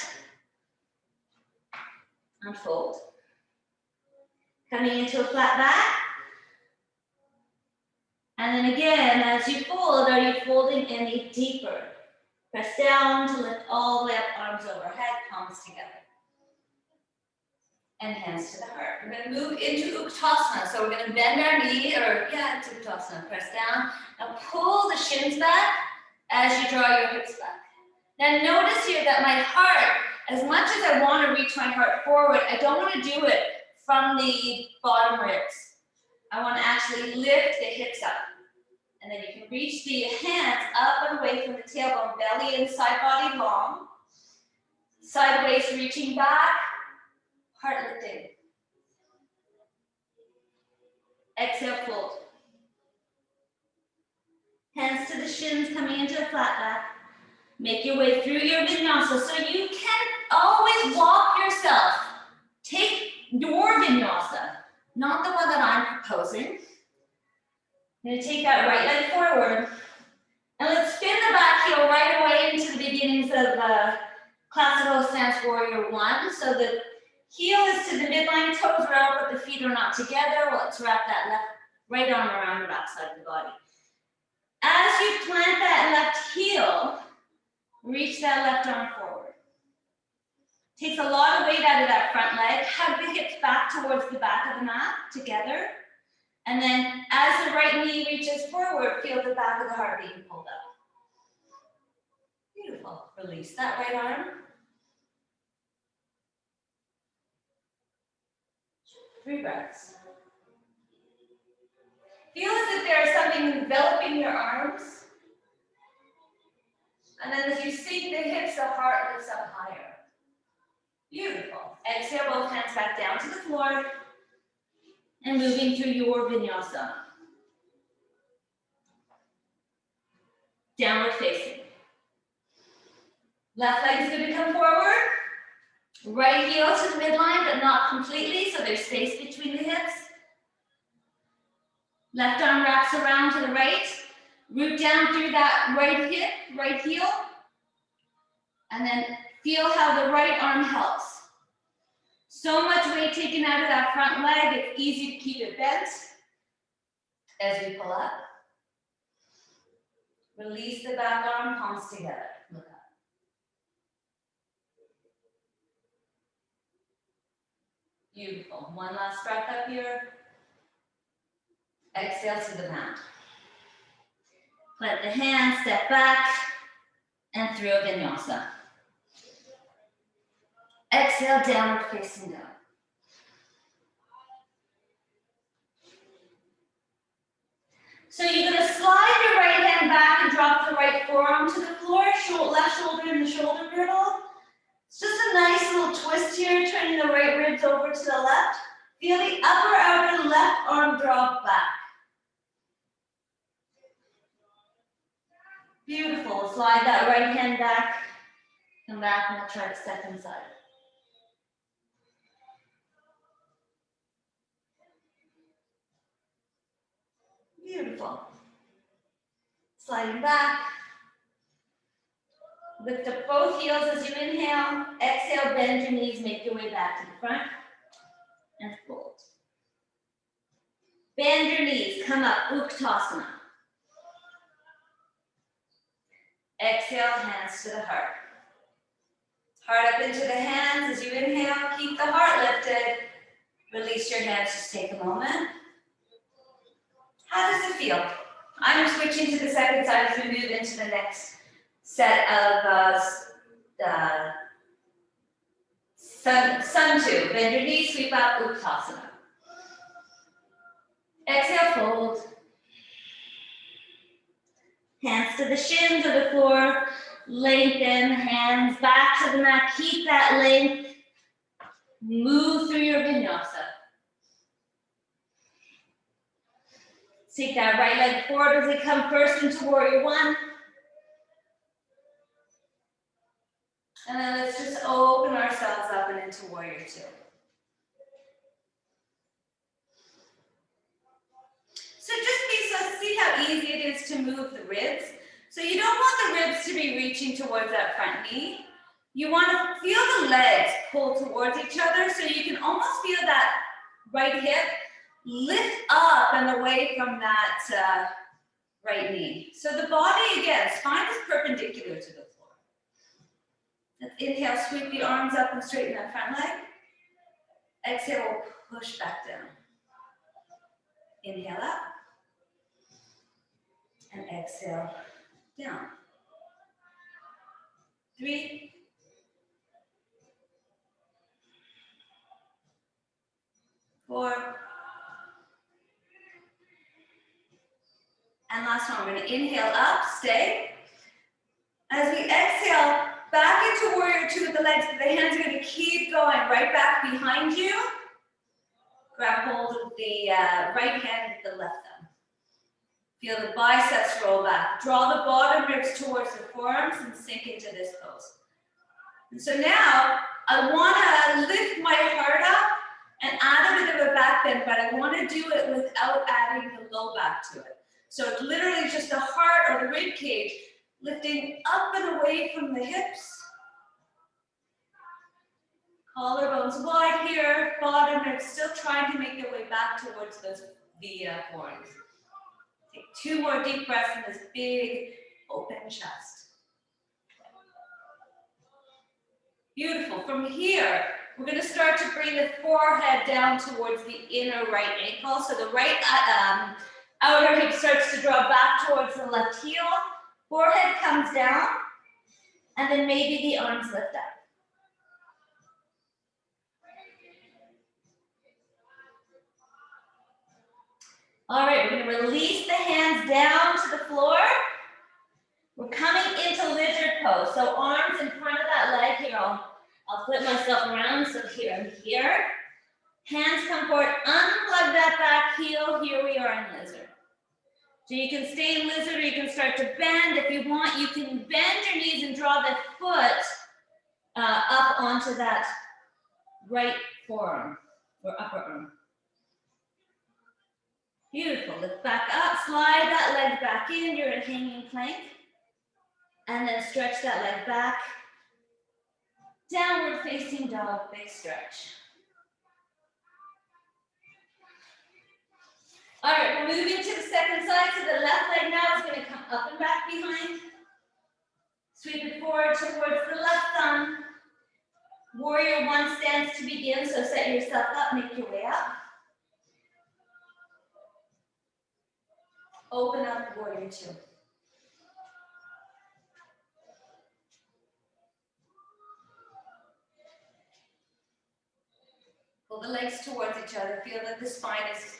Unfold. Coming into a flat back. And then again, as you fold, are you folding any deeper? Press down to lift all the way up, arms overhead, palms together. And hands to the heart. We're going to move into Uttanasana. So we're going to bend our knee, it's Uttanasana. Press down. Now pull the shins back as you draw your hips back. Now notice here that my heart, as much as I want to reach my heart forward, I don't want to do it from the bottom ribs. I want to actually lift the hips up. And then you can reach the hands up and away from the tailbone, belly and side body long. Sideways reaching back. Heart lifting. Exhale, fold. Hands to the shins, coming into a flat back. Make your way through your vinyasa. So you can always walk yourself. Take your vinyasa, not the one that I'm proposing. I'm going to take that right leg forward. And let's spin the back heel right away into the beginnings of classical stance warrior one. So the heel is to the midline, toes are out, but the feet are not together. Well, let's wrap that right arm around the back side of the body. As you plant that left heel, reach that left arm forward. Takes a lot of weight out of that front leg. Hug the hips back towards the back of the mat together. And then as the right knee reaches forward, feel the back of the heart being pulled up. Beautiful. Release that right arm. 3 breaths. Feel as if there is something enveloping your arms. And then as you sink the hips, the heart lifts up higher. Beautiful. Exhale, both hands back down to the floor. And moving through your vinyasa. Downward facing. Left leg is going to come forward. Right heel to the midline, but not completely, so there's space between the hips. Left arm wraps around to the right. Root down through that right hip, right heel. And then feel how the right arm helps. So much weight taken out of that front leg, it's easy to keep it bent as we pull up. Release the back arm, palms together. Look up. Beautiful. One last breath up here. Exhale to the mat. Let the hands step back and through a vinyasa. Exhale, downward facing dog. So you're going to slide your right hand back and drop the right forearm to the floor, left shoulder in the shoulder girdle. It's just a nice little twist here, turning the right ribs over to the left. Feel the upper outer left arm drop back. Beautiful. Slide that right hand back. Come back and we'll try to step inside. Beautiful. Sliding back. Lift up both heels as you inhale. Exhale, bend your knees, make your way back to the front. And fold. Bend your knees, come up, Uttanasana. Exhale, hands to the heart. Heart up into the hands as you inhale, keep the heart lifted. Release your hands, just take a moment. How does it feel? I'm switching to the second side as we move into the next set of sun two. Bend your knees, sweep up, Uttanasana. Exhale, fold. Hands to the shins of the floor. Lengthen, hands back to the mat. Keep that length. Move through your vinyasa. Take that right leg forward as we come first into warrior one. And then let's just open ourselves up and into warrior two. So see how easy it is to move the ribs. So you don't want the ribs to be reaching towards that front knee. You want to feel the legs pull towards each other so you can almost feel that right hip lift up and away from that right knee. So the body, again, spine is perpendicular to the floor. Let's inhale, sweep the arms up and straighten that front leg. Exhale, push back down. Inhale up. And exhale down. 3, 4, and last one. We're going to inhale up, stay. As we exhale, back into warrior two with the legs, the hands are going to keep going right back behind you. Grab hold of the right hand with the left thumb. Feel the biceps roll back. Draw the bottom ribs towards the forearms and sink into this pose. And so now I want to lift my heart up and add a bit of a back bend, but I want to do it without adding the low back to it. So it's literally just the heart or the rib cage lifting up and away from the hips. Collarbones wide here, bottom ribs still trying to make their way back towards the forearms. Take 2 more deep breaths in this big open chest. Beautiful. From here, we're going to start to bring the forehead down towards the inner right ankle. So the right outer hip starts to draw back towards the left heel. Forehead comes down, and then maybe the arms lift up. All right, we're going to release the hands down to the floor. We're coming into lizard pose. So arms in front of that leg here. I'll flip myself around. So here I'm here. Hands come forward. Unplug that back heel. Here we are in lizard. So you can stay in lizard or you can start to bend. If you want, you can bend your knees and draw the foot up onto that right forearm or upper arm. Beautiful. Lift back up. Slide that leg back in. You're in hanging plank. And then stretch that leg back. Downward facing dog, big stretch. All right, we're moving to the second side. So the left leg now is going to come up and back behind. Sweep it forward towards the left thumb. Warrior one stance to begin, so set yourself up, make your way up. Open up, warrior two. Pull the legs towards each other, feel that the spine is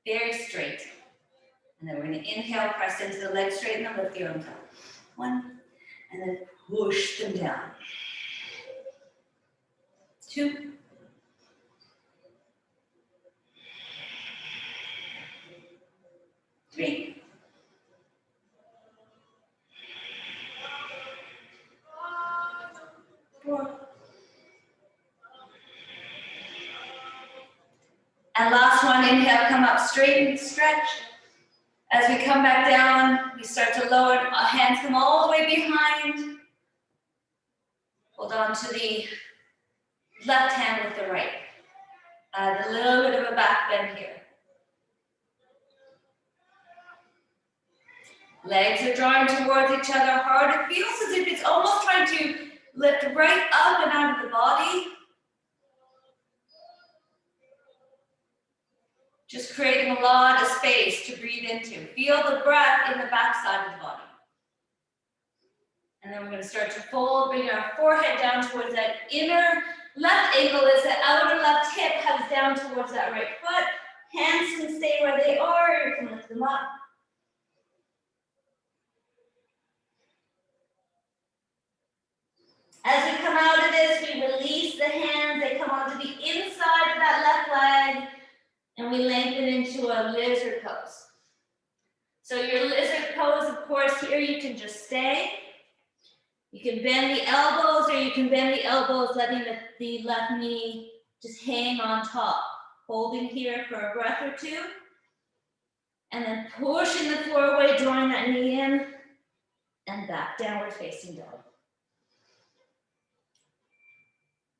very straight. And then we're gonna inhale, press into the legs, straighten them, lift the arms up. One, and then push them down. Two. Three. Four. And last one, inhale, come up straight and stretch. As we come back down, we start to lower, our hands come all the way behind. Hold on to the left hand with the right. Add a little bit of a back bend here. Legs are drawing towards each other hard. It feels as if it's almost trying to lift right up and out of the body. Just creating a lot of space to breathe into. Feel the breath in the back side of the body. And then we're going to start to fold, bring our forehead down towards that inner left ankle as the outer left hip comes down towards that right foot. Hands can stay where they are, or you can lift them up. As we come out of this, we release the hands. They come onto the inside of that left leg, and we lengthen into a lizard pose. So your lizard pose, of course, here you can just stay. You can bend the elbows, or you can bend the elbows, letting the left knee just hang on top. Holding here for a breath or two. And then pushing the floor away, drawing that knee in, and back, downward facing dog.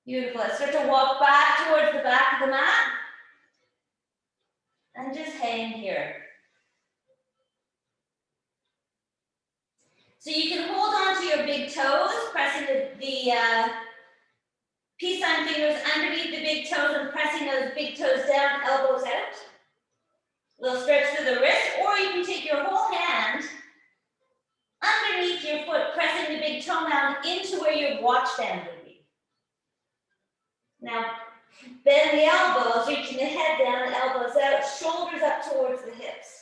Beautiful. Let's start to walk back towards the back of the mat. And just hang here. So you can hold on to your big toes, pressing the peace sign fingers underneath the big toes and pressing those big toes down, elbows out. A little stretch through the wrist, or you can take your whole hand underneath your foot, pressing the big toe mound into where your watch band would be. Now, bend the elbows, reaching the head down, elbows out, shoulders up towards the hips.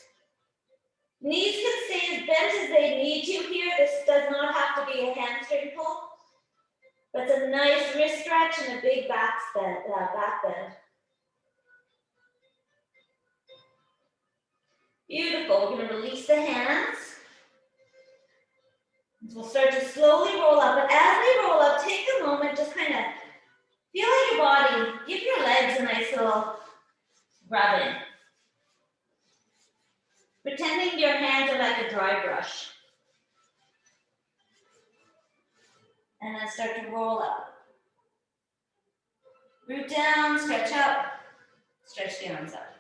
Knees can stay as bent as they need to here. This does not have to be a hamstring pull, but it's a nice wrist stretch and a big back bend. Beautiful. We're going to release the hands. We'll start to slowly roll up, but as we roll up, take a moment, just kind of feel your body, give your legs a nice little rub in. Pretending your hands are like a dry brush. And then start to roll up. Root down, stretch up, stretch the arms up.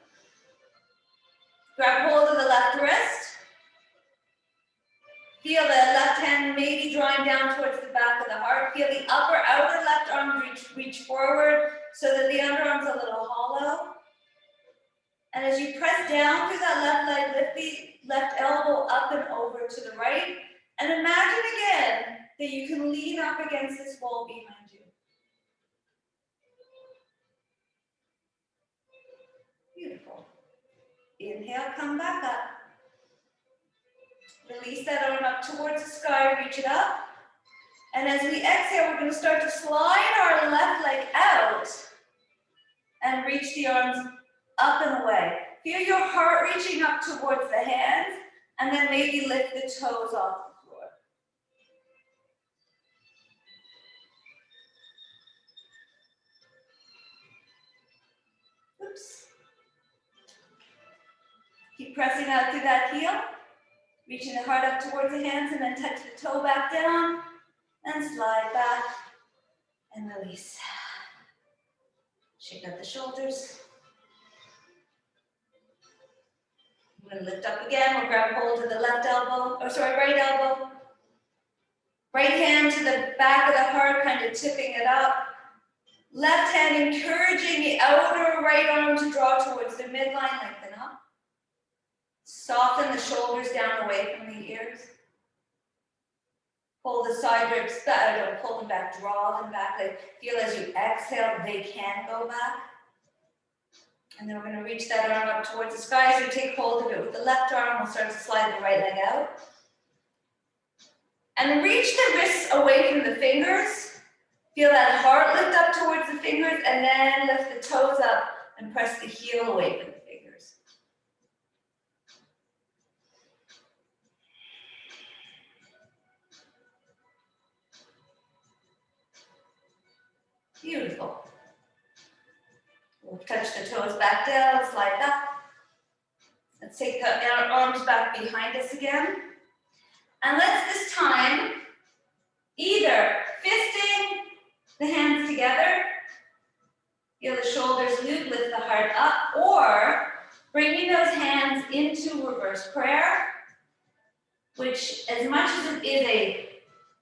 Grab hold of the left wrist. Feel the left hand maybe drawing down towards the back of the heart. Feel the outer left arm reach forward so that the underarm's a little hollow. And as you press down through that left leg, lift the left elbow up and over to the right. And imagine again that you can lean up against this wall behind you. Beautiful. Inhale, come back up. Release that arm up towards the sky, reach it up. And as we exhale, we're going to start to slide our left leg out and reach the arms up and away. Feel your heart reaching up towards the hands, and then maybe lift the toes off the floor. Oops. Keep pressing out through that heel. Reaching the heart up towards the hands, and then touch the toe back down and slide back and release. Shake out the shoulders. I'm going to lift up again. We'll grab hold of the right elbow. Right hand to the back of the heart, kind of tipping it up. Left hand encouraging the outer right arm to draw towards the midline, lengthen up. Soften the shoulders down away from the ears. Pull the side ribs back, don't pull them back, draw them back. Like, feel as you exhale, they can go back. And then we're going to reach that arm up towards the sky. So take hold of it with the left arm. We'll start to slide the right leg out. And reach the wrists away from the fingers. Feel that heart lift up towards the fingers, and then lift the toes up and press the heel away from the fingers. Beautiful. We'll touch the toes back down, slide up. Let's take our arms back behind us again. And let's this time either fisting the hands together, feel the shoulders loop, lift the heart up, or bringing those hands into reverse prayer, which as much as it is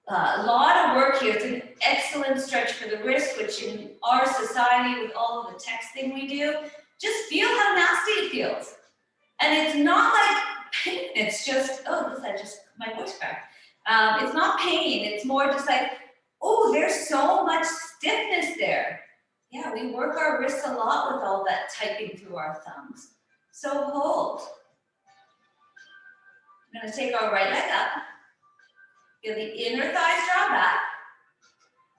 a lot of work here, it's an excellent stretch for the wrist, which in our society with all of the texting we do, just feel how nasty it feels. And it's not like pain, it's just, oh, my voice cracked. It's not pain, it's more just like, oh, there's so much stiffness there. Yeah, we work our wrists a lot with all that typing through our thumbs. So hold. I'm gonna take our right leg up. Feel the inner thighs draw back.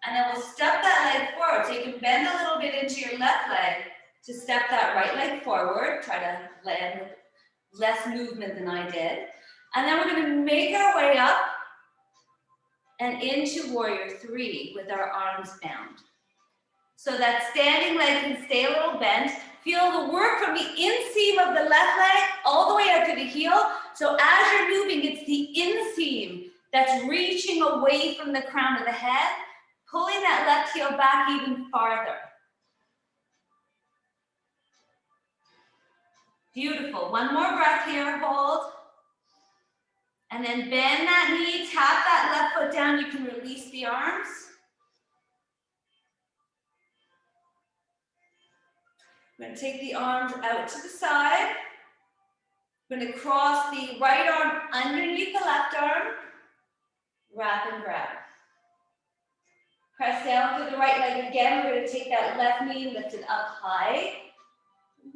And then we'll step that leg forward. So you can bend a little bit into your left leg to step that right leg forward. Try to land with less movement than I did. And then we're gonna make our way up and into warrior three with our arms bound. So that standing leg can stay a little bent. Feel the work from the inseam of the left leg all the way out to the heel. So as you're moving, it's the inseam that's reaching away from the crown of the head, pulling that left heel back even farther. Beautiful. One more breath here, hold. And then bend that knee, tap that left foot down. You can release the arms. We're going to take the arms out to the side. We're going to cross the right arm underneath the left arm. Wrap and grab. Press down through the right leg again. We're going to take that left knee, lift it up high.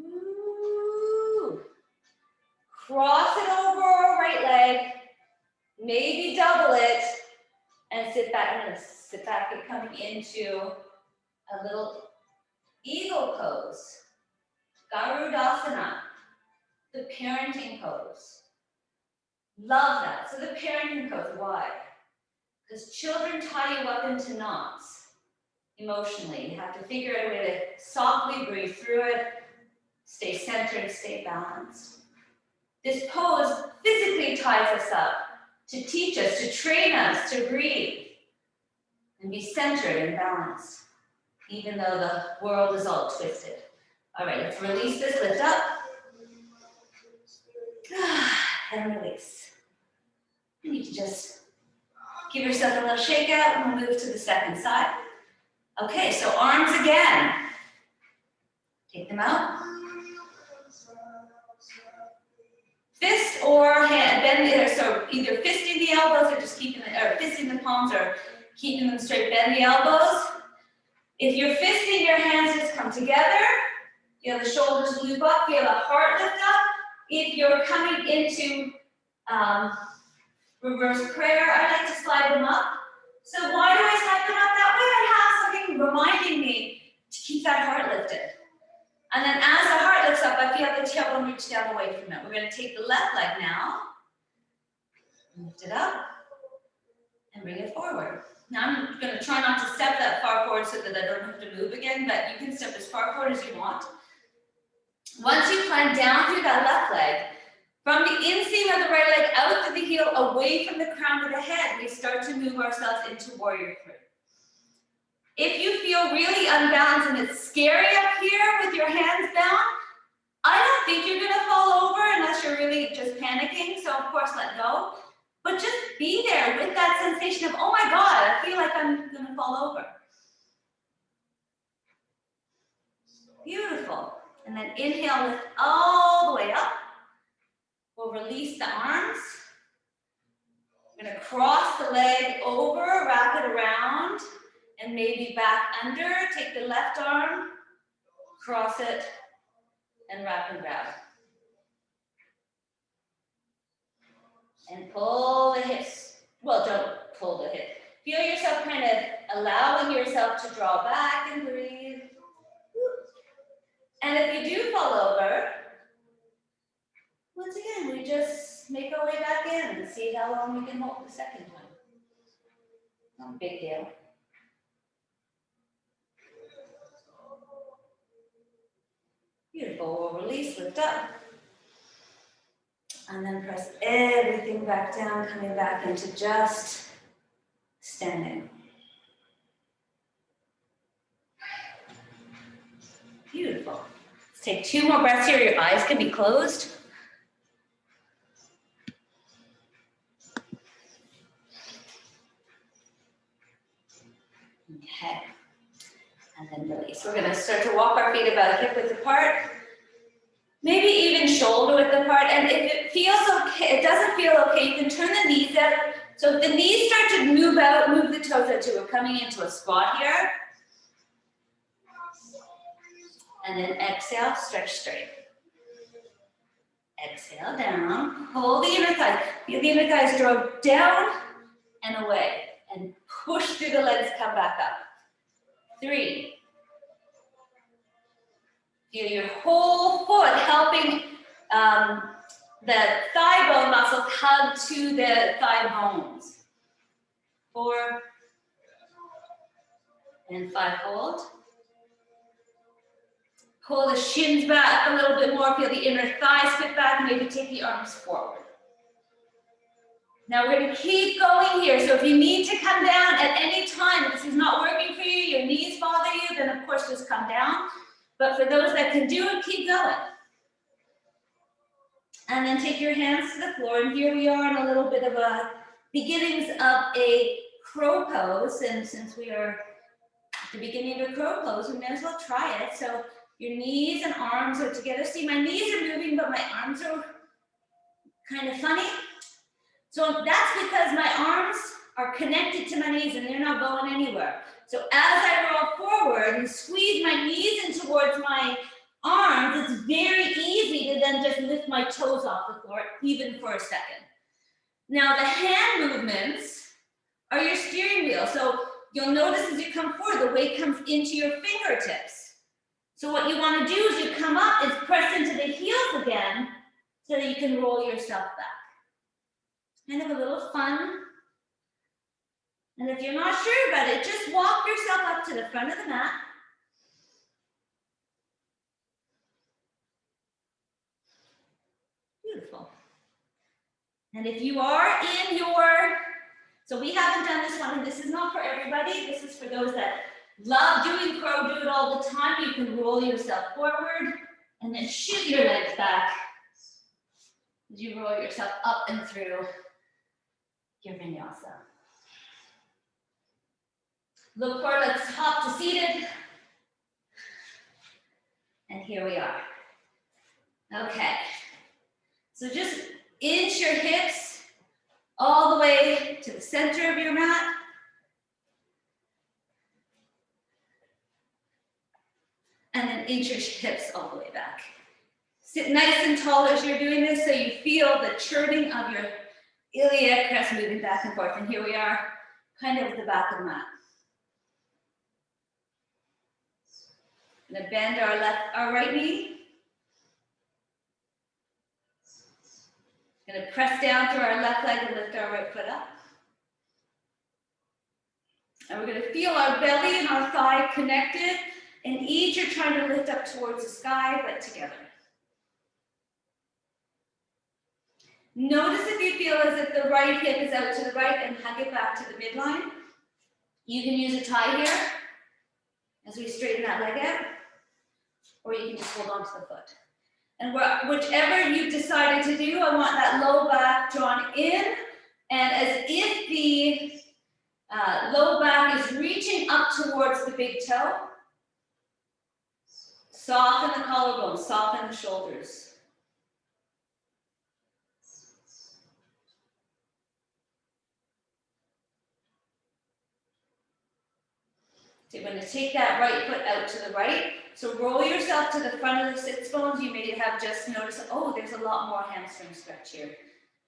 Ooh. Cross it over our right leg. Maybe double it. And sit back. I'm going to sit back and coming into a little eagle pose. Garudasana, the parenting pose. Love that. So the parenting pose, why? Because children tie you up into knots emotionally. You have to figure out a way to softly breathe through it, stay centered, stay balanced. This pose physically ties us up to teach us, to train us to breathe and be centered and balanced, even though the world is all twisted. All right, let's release this, lift up. And release. You need to just give yourself a little shake out and we'll move to the second side. Okay, so arms again. Take them out. Fist or hand, bend there, so either fisting the elbows or just keeping the, or fisting the palms or keeping them straight, bend the elbows. If you're fisting, your hands just come together. Feel the shoulders loop up, feel the heart lift up. If you're coming into reverse prayer, I like to slide them up. So why do I slide them up that way? I have something reminding me to keep that heart lifted. And then as the heart lifts up, I feel the tailbone reach down away from it. We're going to take the left leg now, lift it up, and bring it forward. Now I'm going to try not to step that far forward so that I don't have to move again, but you can step as far forward as you want. Once you climb down through that left leg, from the inseam of the right leg out to the heel, away from the crown of the head, we start to move ourselves into warrior three. If you feel really unbalanced and it's scary up here with your hands down, I don't think you're going to fall over unless you're really just panicking. So of course, let go. But just be there with that sensation of, oh my God, I feel like I'm going to fall over. Beautiful. And then inhale, lift all the way up. We'll release the arms. We're gonna cross the leg over, wrap it around, and maybe back under. Take the left arm, cross it, and wrap and grab. And pull the hips. Well, don't pull the hip. Feel yourself kind of allowing yourself to draw back and breathe. And if you do fall over, once again, we just make our way back in and see how long we can hold the second time. No big deal. Beautiful. We'll release, lift up. And then press everything back down, coming back into just standing. Beautiful. Let's take 2 more breaths here. Your eyes can be closed. Okay. And then release. We're going to start to walk our feet about hip width apart. Maybe even shoulder width apart. And if it feels okay, it doesn't feel okay, you can turn the knees out. So if the knees start to move out, move the toes out too. We're coming into a squat here. And then exhale, stretch straight. Exhale down, hold the inner thighs. Feel the inner thighs draw down and away. And push through the legs, come back up. 3. Feel your whole foot helping the thigh bone muscles hug to the thigh bones. 4. And 5, hold. Pull the shins back a little bit more. Feel the inner thighs fit back. Maybe take the arms forward. Now we're going to keep going here. So if you need to come down at any time, if this is not working for you, your knees bother you, then of course just come down. But for those that can do it, keep going. And then take your hands to the floor. And here we are in a little bit of a beginnings of a crow pose. And since we are at the beginning of a crow pose, we may as well try it. So your knees and arms are together. See, my knees are moving, but my arms are kind of funny. So that's because my arms are connected to my knees and they're not going anywhere. So as I roll forward and squeeze my knees in towards my arms, it's very easy to then just lift my toes off the floor, even for a second. Now the hand movements are your steering wheel. So you'll notice as you come forward, the weight comes into your fingertips. So what you want to do as you come up is press into the heels again so that you can roll yourself back. Kind of a little fun. And if you're not sure about it, just walk yourself up to the front of the mat. Beautiful. And if you are in your, so we haven't done this one, and this is not for everybody. This is for those that love doing crow, do it all the time. You can roll yourself forward and then shoot your legs back as you roll yourself up and through your vinyasa. Look forward, let's hop to seated. And here we are. Okay. So just inch your hips all the way to the center of your mat. And then inch your hips all the way back. Sit nice and tall as you're doing this so you feel the churning of your iliac crest moving back and forth. And here we are, kind of at the back of the mat. Gonna bend our right knee. Gonna press down through our left leg and lift our right foot up. And we're gonna feel our belly and our thigh connected, and each are trying to lift up towards the sky, but together. Notice if you feel as if the right hip is out to the right and hug it back to the midline. You can use a tie here as we straighten that leg out, or you can just hold on to the foot. And whichever you've decided to do, I want that low back drawn in, and as if the low back is reaching up towards the big toe. Soften the collarbone, soften the shoulders. So you're going to take that right foot out to the right. So roll yourself to the front of the sits bones. You may have just noticed, oh, there's a lot more hamstring stretch here.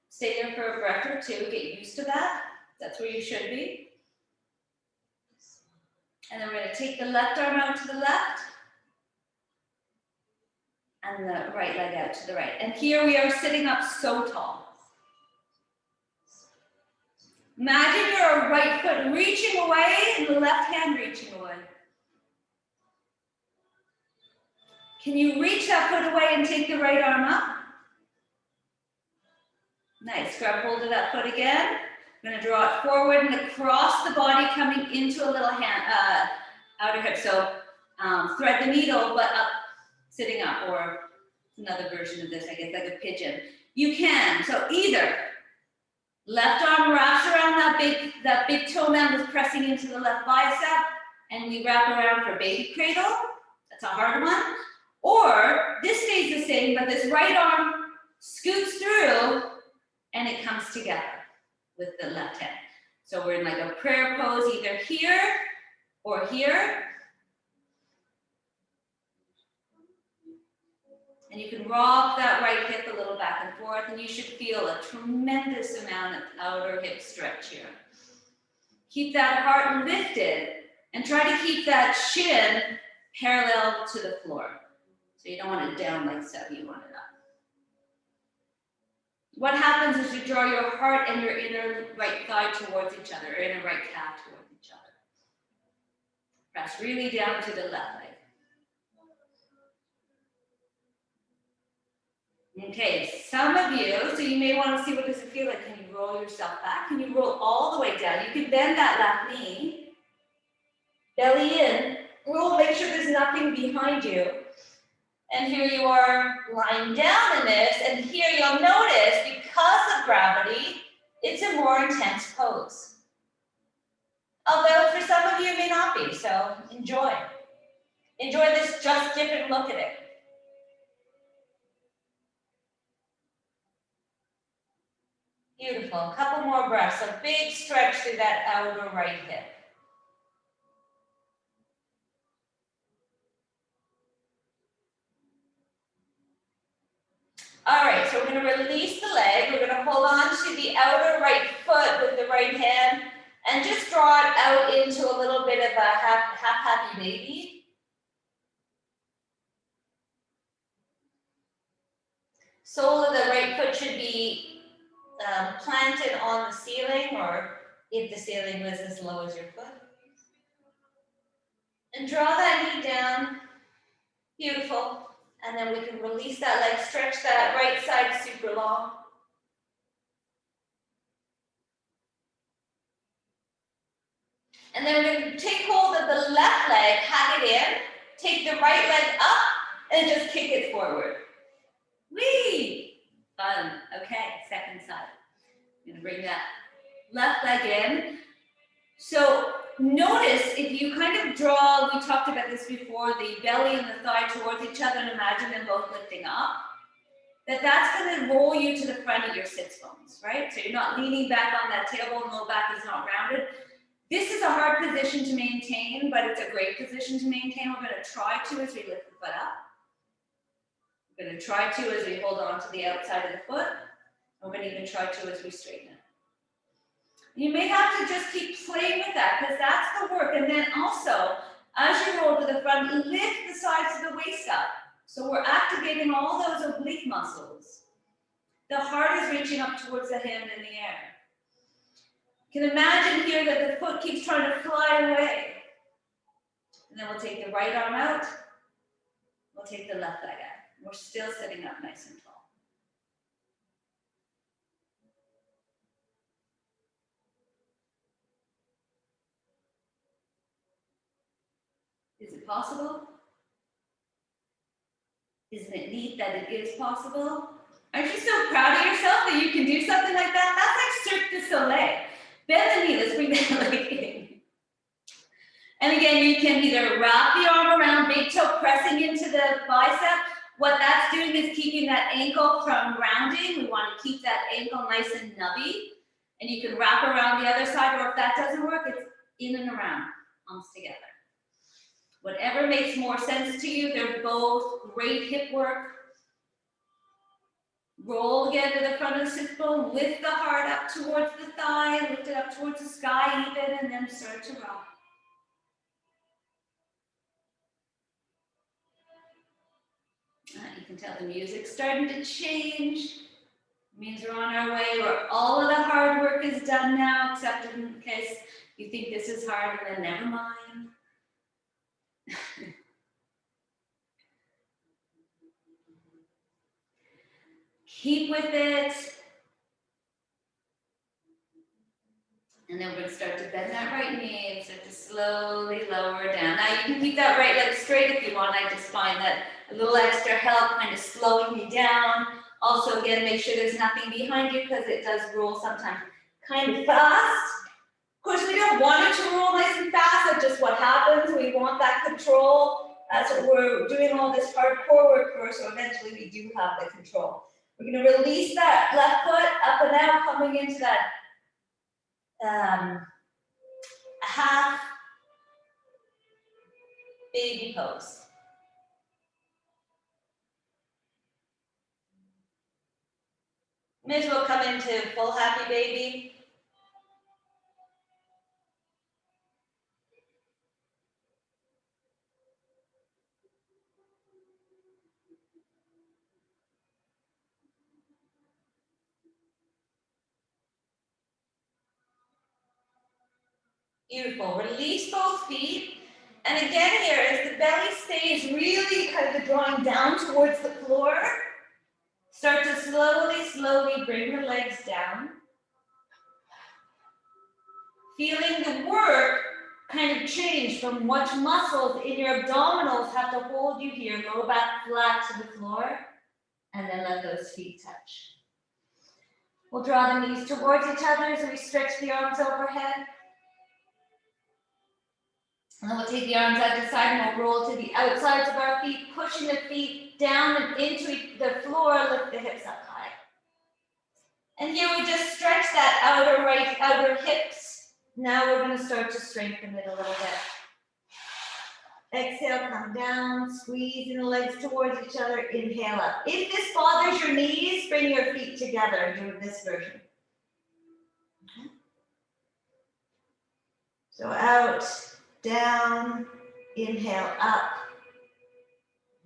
Stay there for a breath or two. Get used to that. That's where you should be. And then we're going to take the left arm out to the left. And the right leg out to the right. And here we are sitting up so tall. Imagine your right foot reaching away and the left hand reaching away. Can you reach that foot away and take the right arm up? Nice. Grab hold of that foot again. I'm going to draw it forward and across the body, coming into a little hand, outer hip. So thread the needle, but up, sitting up, or another version of this, I guess, like a pigeon. You can. So either left arm wraps around that big toe mound is pressing into the left bicep, and we wrap around for baby cradle. That's a hard one. Or this stays the same, but this right arm scoots through and it comes together with the left hand. So we're in like a prayer pose, either here or here. And you can rock that right hip a little back and forth, and you should feel a tremendous amount of outer hip stretch here. Keep that heart lifted and try to keep that shin parallel to the floor. So you don't want it down like so, you want it up. What happens is you draw your heart and your inner right thigh towards each other, or inner right calf towards each other. Press really down to the left leg. Okay, some of you, so you may want to see what does it feel like. Can you roll yourself back? Can you roll all the way down? You can bend that left knee, belly in, roll, make sure there's nothing behind you. And here you are lying down in this, and here you'll notice, because of gravity, it's a more intense pose. Although for some of you it may not be, so enjoy. Enjoy this just different look at it. Beautiful, a couple more breaths, a big stretch through that outer right hip. All right, so we're going to release the leg. We're going to hold on to the outer right foot with the right hand and just draw it out into a little bit of a half happy baby. Sole of the right foot should be planted on the ceiling, or if the ceiling was as low as your foot. And draw that knee down. Beautiful. And then we can release that leg, stretch that right side super long. And then we're going to take hold of the left leg, hack it in, take the right leg up, and just kick it forward. Whee! Fun. Okay, second side. I'm going to bring that left leg in. So notice if you kind of draw, we talked about this before, the belly and the thigh towards each other, and imagine them both lifting up, that's going to roll you to the front of your sits bones, right? So you're not leaning back on that tailbone, low back is not rounded. This is a hard position to maintain, but it's a great position to maintain. We're going to try to as we lift the foot up. We're going to try to as we hold on to the outside of the foot. We're going to even try to as we straighten it. You may have to just keep playing with that, because that's the work. And then also, as you roll to the front, lift the sides of the waist up. So we're activating all those oblique muscles. The heart is reaching up towards the hand in the air. You can imagine here that the foot keeps trying to fly away. And then we'll take the right arm out. We'll take the left leg out. We're still sitting up nice and tall. Is it possible? Isn't it neat that it is possible? Aren't you so proud of yourself that you can do something like that? That's like Cirque du Soleil. Bend the knee, let's bring that leg in. And again, again, you can either wrap the arm around big toe, pressing into the bicep. What that's doing is keeping that ankle from rounding. We want to keep that ankle nice and nubby. And you can wrap around the other side, or if that doesn't work, it's in and around, arms together. Whatever makes more sense to you, they're both great hip work. Roll again to the front of the sit bone, lift the heart up towards the thigh, lift it up towards the sky even, and then start to rock. You can tell the music's starting to change. It means we're on our way where all of the hard work is done now, except in case you think this is hard, and then never mind. Keep with it. And then we're going to start to bend that right knee and start to slowly lower down. Now you can keep that right leg straight if you want. I just find that a little extra help kind of slowing me down. Also, again, make sure there's nothing behind you because it does roll sometimes kind of fast. Of course, we don't want it to roll nice and fast. That's just what happens. We want that control. That's what we're doing all this hardcore work for, so eventually we do have the control. We're going to release that left foot up and out, coming into that half baby pose. May as well come into full happy baby. Beautiful. Release both feet. And again here, as the belly stays really kind of drawing down towards the floor, start to slowly bring the legs down. Feeling the work kind of change from which muscles in your abdominals have to hold you here, low back flat to the floor, and then let those feet touch. We'll draw the knees towards each other as we stretch the arms overhead. And then we'll take the arms out to the side and we'll roll to the outsides of our feet, pushing the feet down and into the floor, lift the hips up high. And here we just stretch that outer hips. Now we're going to start to strengthen it a little bit. Exhale, come down, squeezing the legs towards each other, inhale up. If this bothers your knees, bring your feet together, do this version. Okay. So out, down, inhale up.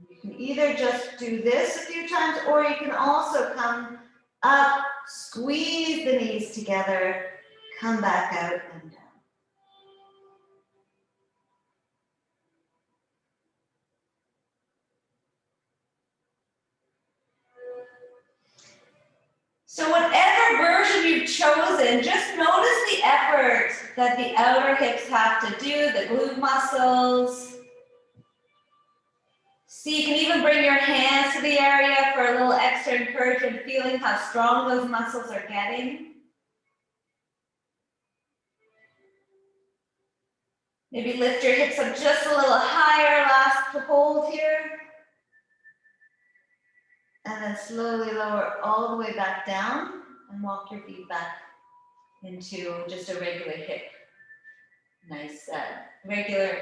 You can either just do this a few times, or you can also come up, squeeze the knees together, come back out and down. So whatever version you've chosen, just notice the effort that the outer hips have to do, the glute muscles. See, you can even bring your hands to the area for a little extra encouragement, feeling how strong those muscles are getting. Maybe lift your hips up just a little higher, last hold here. And then slowly lower all the way back down and walk your feet back into just a regular hip. Nice, regular,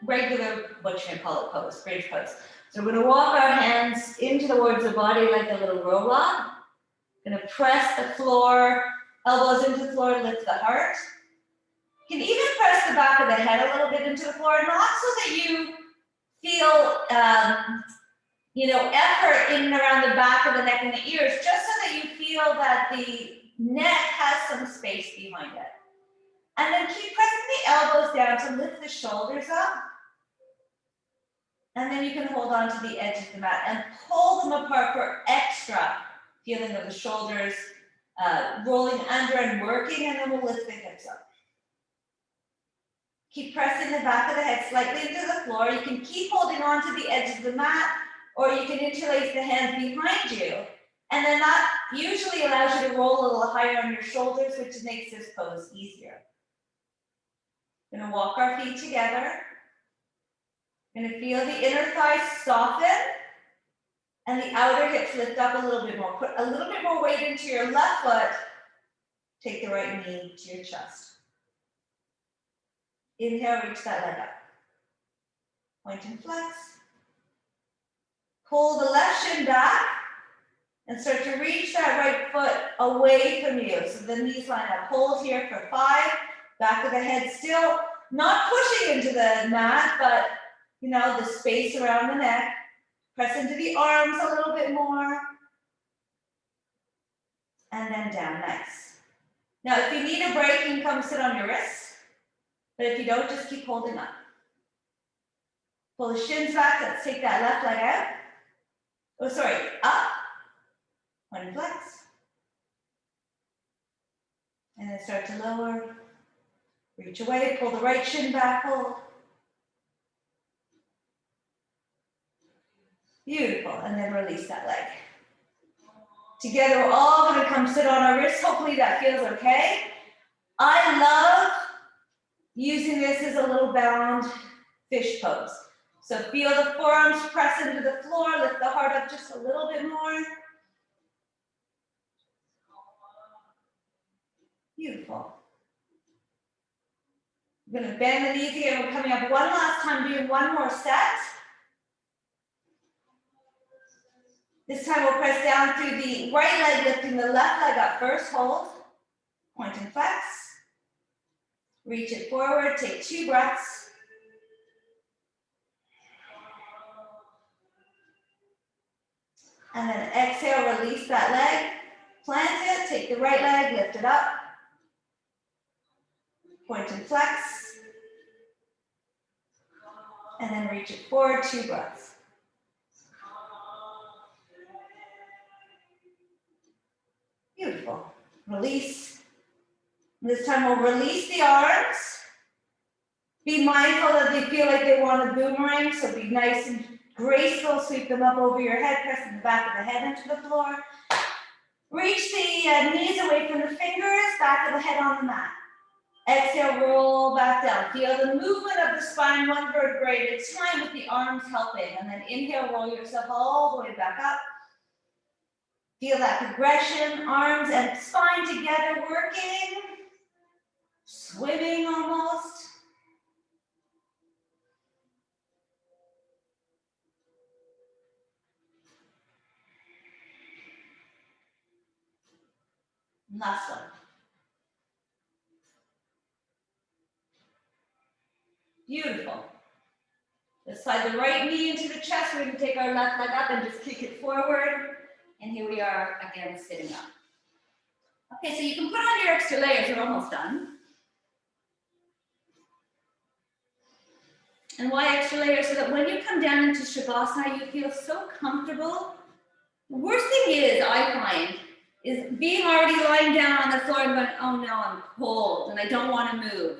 what you're gonna call it, pose, bridge pose. So we're gonna walk our hands into towards the body like a little robot. Gonna press the floor, elbows into the floor, lift the heart. You can even press the back of the head a little bit into the floor, not so that you feel effort in and around the back of the neck and the ears, just so that you feel that the neck has some space behind it. And then keep pressing the elbows down to lift the shoulders up. And then you can hold on to the edge of the mat and pull them apart for extra feeling of the shoulders rolling under and working, and then we'll lift the hips up. Keep pressing the back of the head slightly into the floor. You can keep holding on to the edge of the mat, or you can interlace the hands behind you. And then that usually allows you to roll a little higher on your shoulders, which makes this pose easier. We're gonna walk our feet together. You're gonna feel the inner thighs soften and the outer hips lift up a little bit more. Put a little bit more weight into your left foot. Take the right knee to your chest. Inhale, reach that leg up. Point and flex. Pull the left shin back and start to reach that right foot away from you. So the knees line up. Hold here for 5. Back of the head still. Not pushing into the mat, but you know, the space around the neck. Press into the arms a little bit more. And then down, nice. Now, if you need a break, you can come sit on your wrists. But if you don't, just keep holding up. Pull the shins back, let's take that left leg out. Oh, sorry, up. Point and flex. And then start to lower. Reach away, pull the right shin back, hold. Beautiful, and then release that leg. Together, we're all gonna come sit on our wrists. Hopefully that feels okay. I love using this as a little bound fish pose. So feel the forearms press into the floor, lift the heart up just a little bit more. Beautiful. We're gonna bend the knees again. We're coming up one last time, doing one more set. This time we'll press down through the right leg, lifting the left leg up first. Hold, point and flex. Reach it forward, take 2 breaths. And then exhale, release that leg. Plant it, take the right leg, lift it up. Point and flex. And then reach it forward, 2 breaths. Beautiful. Release. This time we'll release the arms. Be mindful that they feel like they want a boomerang, so be nice and graceful. Sweep them up over your head, pressing the back of the head into the floor. Reach the knees away from the fingers, back of the head on the mat. Exhale, roll back down. Feel the movement of the spine, one vertebrae at a time with the arms helping. And then inhale, roll yourself all the way back up. Feel that progression, arms and spine together working. Swimming almost. Last one. Beautiful. Let's slide the right knee into the chest. We're going to take our left leg up and just kick it forward. And here we are again sitting up. Okay, so you can put on your extra layers. We're almost done. And why extra layers? So that when you come down into Shavasana, you feel so comfortable. The worst thing is, I find, is being already lying down on the floor and going, oh no, I'm cold and I don't want to move.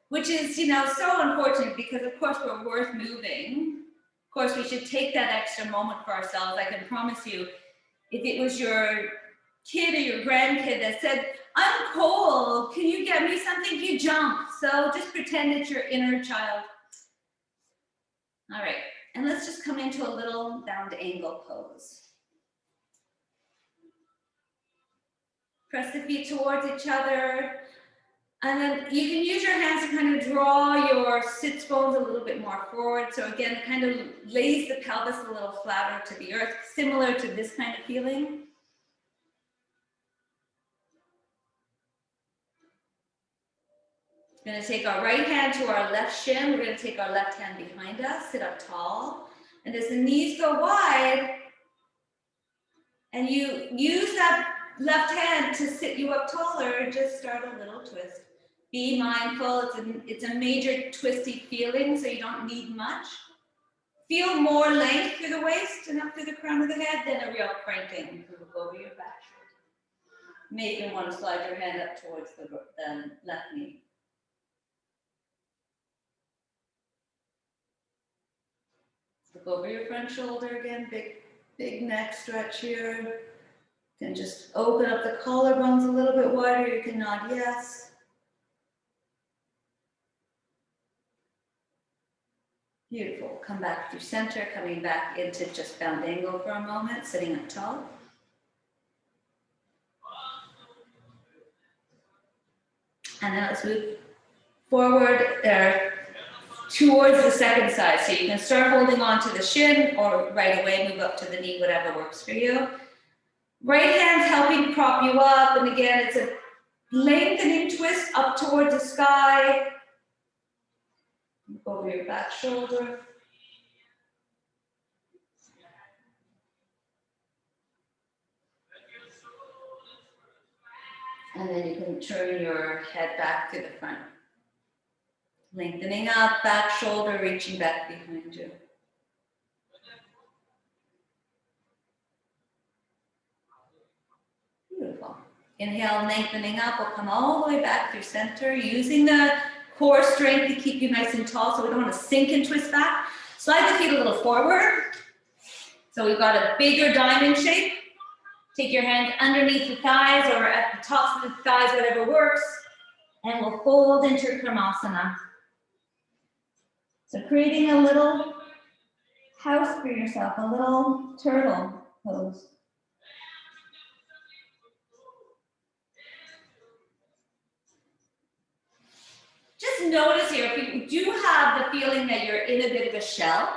Which is, you know, so unfortunate because of course we're worth moving. Of course, we should take that extra moment for ourselves. I can promise you, if it was your kid or your grandkid that said, I'm cold, can you get me something? You jump. So just pretend it's your inner child. All right, and let's just come into a little bound angle pose. Press the feet towards each other. And then you can use your hands to kind of draw your sits bones a little bit more forward. So again, it kind of lays the pelvis a little flatter to the earth, similar to this kind of feeling. We're going to take our right hand to our left shin. We're going to take our left hand behind us, sit up tall. And as the knees go wide, and you use that left hand to sit you up taller, just start a little twist. Be mindful, it's a major twisty feeling, so you don't need much. Feel more length through the waist and up through the crown of the head than a real cranking. Look over your back shoulder. Maybe you want to slide your hand up towards the left knee. Look over your front shoulder again, big neck stretch here. You can just open up the collarbones a little bit wider. You can nod yes. Beautiful. Come back through center, coming back into just bound angle for a moment, sitting up tall. And then let's move forward there towards the second side. So you can start holding on to the shin or right away move up to the knee, whatever works for you. Right hand's helping prop you up. And again, it's a lengthening twist up towards the sky. Over your back shoulder. And then you can turn your head back to the front. Lengthening up, back shoulder, reaching back behind you. Beautiful. Inhale, lengthening up. We'll come all the way back through center, using the core strength to keep you nice and tall so we don't want to sink and twist back. Slide the feet a little forward. So we've got a bigger diamond shape. Take your hands underneath the thighs or at the tops of the thighs, whatever works. And we'll fold into Krimasana. So creating a little house for yourself, a little turtle pose. Just notice here, if you do have the feeling that you're in a bit of a shell,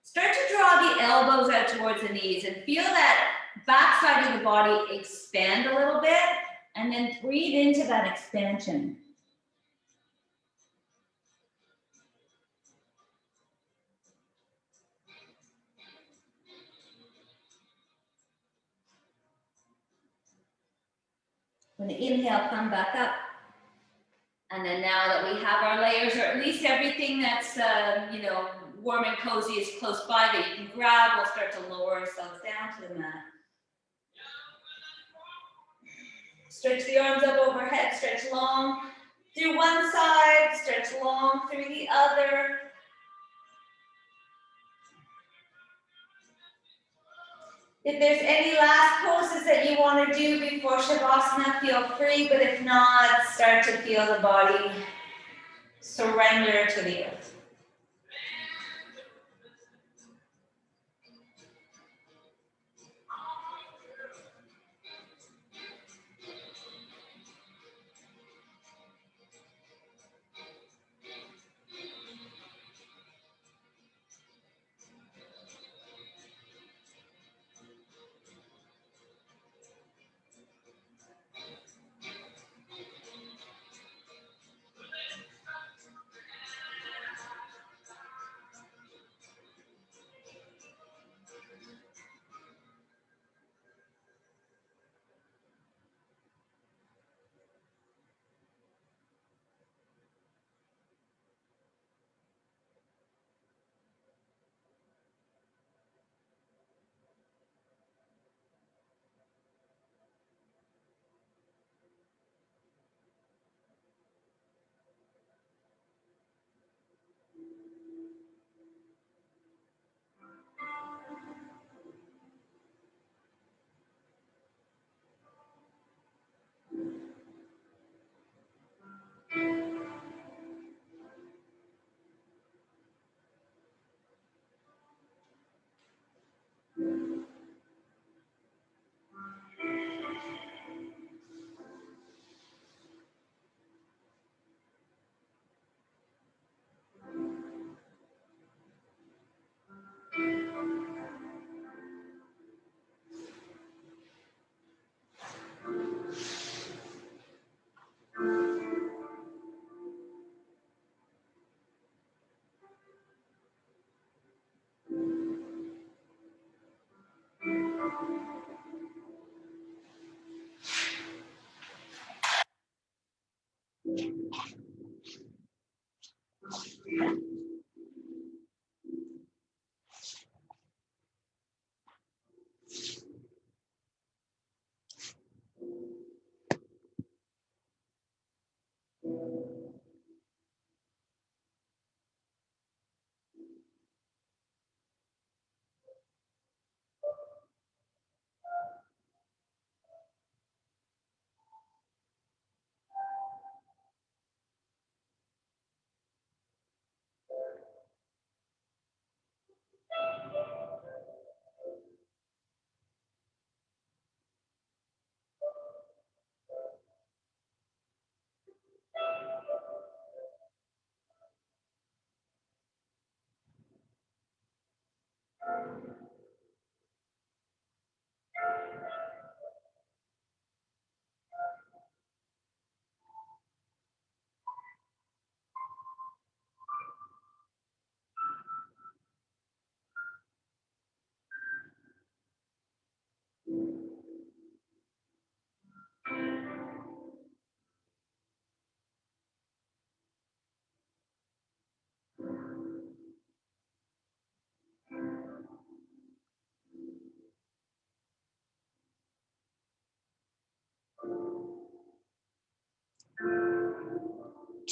start to draw the elbows out towards the knees and feel that back side of the body expand a little bit, and then breathe into that expansion. When you inhale, come back up. And then now that we have our layers, or at least everything that's, warm and cozy is close by that you can grab, we'll start to lower ourselves down to the mat. Stretch the arms up overhead, stretch long through one side, stretch long through the other. If there's any last poses that you want to do before Shavasana, feel free, but if not, start to feel the body surrender to the earth.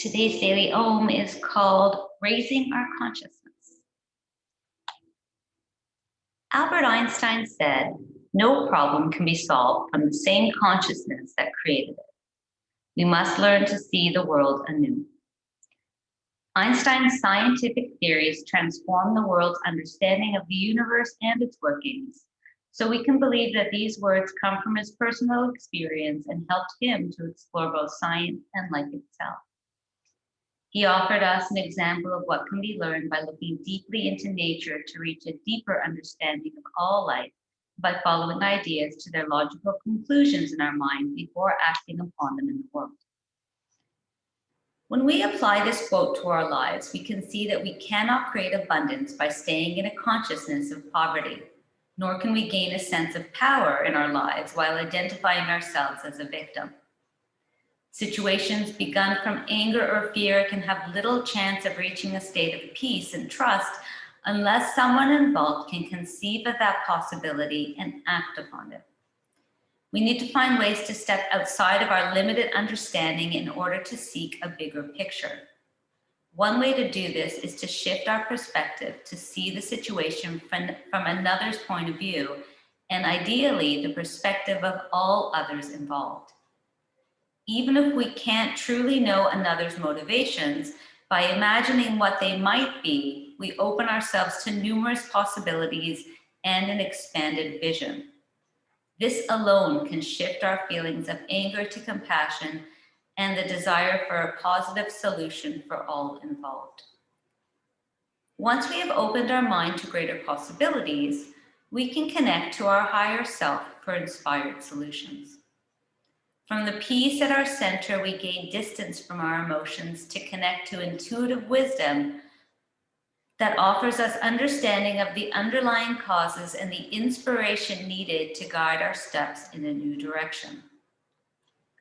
Today's daily Om is called Raising Our Consciousness. Albert Einstein said, "No problem can be solved from the same consciousness that created it. We must learn to see the world anew." Einstein's scientific theories transform the world's understanding of the universe and its workings, so we can believe that these words come from his personal experience and helped him to explore both science and life itself. He offered us an example of what can be learned by looking deeply into nature to reach a deeper understanding of all life by following ideas to their logical conclusions in our mind before acting upon them in the world. When we apply this quote to our lives, we can see that we cannot create abundance by staying in a consciousness of poverty, nor can we gain a sense of power in our lives while identifying ourselves as a victim. Situations begun from anger or fear can have little chance of reaching a state of peace and trust unless someone involved can conceive of that possibility and act upon it. We need to find ways to step outside of our limited understanding in order to seek a bigger picture. One way to do this is to shift our perspective to see the situation from another's point of view, and ideally the perspective of all others involved. Even if we can't truly know another's motivations, by imagining what they might be, we open ourselves to numerous possibilities and an expanded vision. This alone can shift our feelings of anger to compassion and the desire for a positive solution for all involved. Once we have opened our mind to greater possibilities, we can connect to our higher self for inspired solutions. From the peace at our center, we gain distance from our emotions to connect to intuitive wisdom that offers us understanding of the underlying causes and the inspiration needed to guide our steps in a new direction.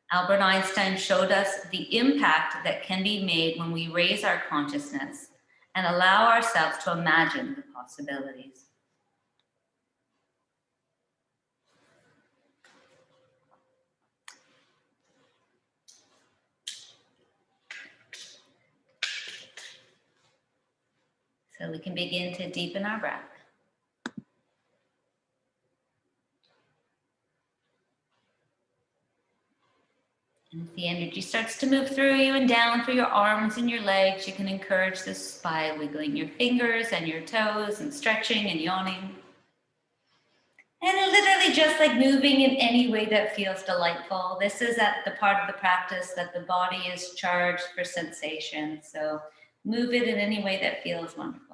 Albert Einstein showed us the impact that can be made when we raise our consciousness and allow ourselves to imagine the possibilities. So we can begin to deepen our breath. And if the energy starts to move through you and down through your arms and your legs, you can encourage this by wiggling your fingers and your toes and stretching and yawning. And literally just like moving in any way that feels delightful. This is at the part of the practice that the body is charged for sensation. So move it in any way that feels wonderful.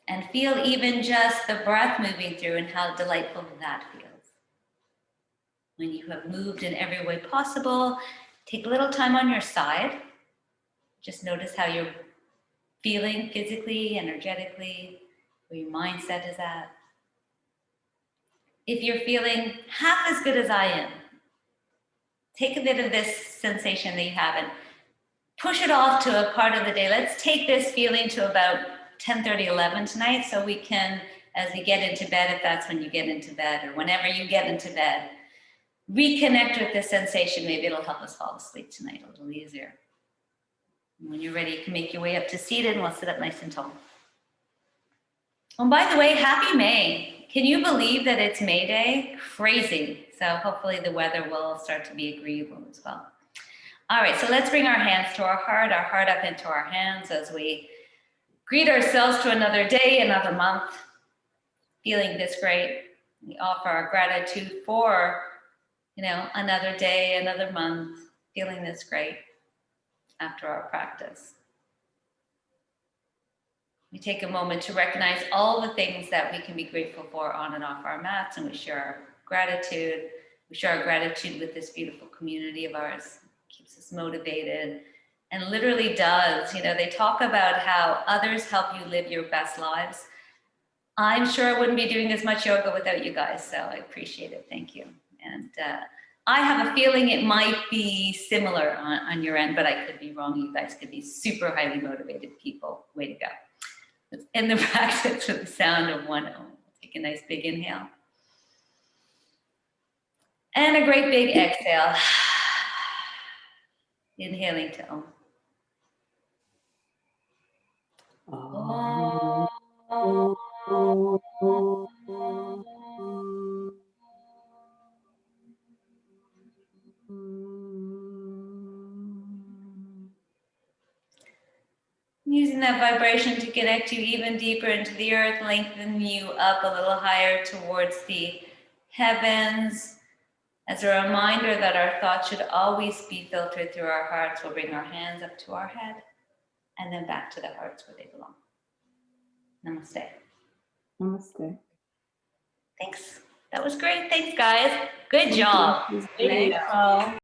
And feel even just the breath moving through and how delightful that feels. When you have moved in every way possible, take a little time on your side. Just notice how you're feeling physically, energetically, where your mindset is at. If you're feeling half as good as I am, take a bit of this sensation that you have and push it off to a part of the day. Let's take this feeling to about 10:30, 11 tonight, so we can, as we get into bed, if that's when you get into bed or whenever you get into bed, reconnect with this sensation. Maybe it'll help us fall asleep tonight a little easier. And when you're ready, you can make your way up to seated and we'll sit up nice and tall. Oh, by the way, happy May. Can you believe that it's May Day? Crazy. So hopefully the weather will start to be agreeable as well. All right, so let's bring our hands to our heart up into our hands as we greet ourselves to another day, another month, feeling this great. We offer our gratitude for, another day, another month, feeling this great after our practice. We take a moment to recognize all the things that we can be grateful for on and off our mats, and we share our gratitude. We share our gratitude with this beautiful community of ours. It keeps us motivated and literally does. They talk about how others help you live your best lives. I'm sure I wouldn't be doing as much yoga without you guys, so I appreciate it. Thank you. And I have a feeling it might be similar on your end, but I could be wrong. You guys could be super highly motivated people. Way to go. Let's end the practice with the sound of one Om. Take a nice big inhale. And a great big exhale. Inhaling to Om. Using that vibration to connect you even deeper into the earth, lengthen you up a little higher towards the heavens. As a reminder that our thoughts should always be filtered through our hearts, we'll bring our hands up to our head and then back to the hearts where they belong. Namaste. Namaste. Thanks. That was great. Thanks, guys. Good job. Thank you. Thanks, Paul.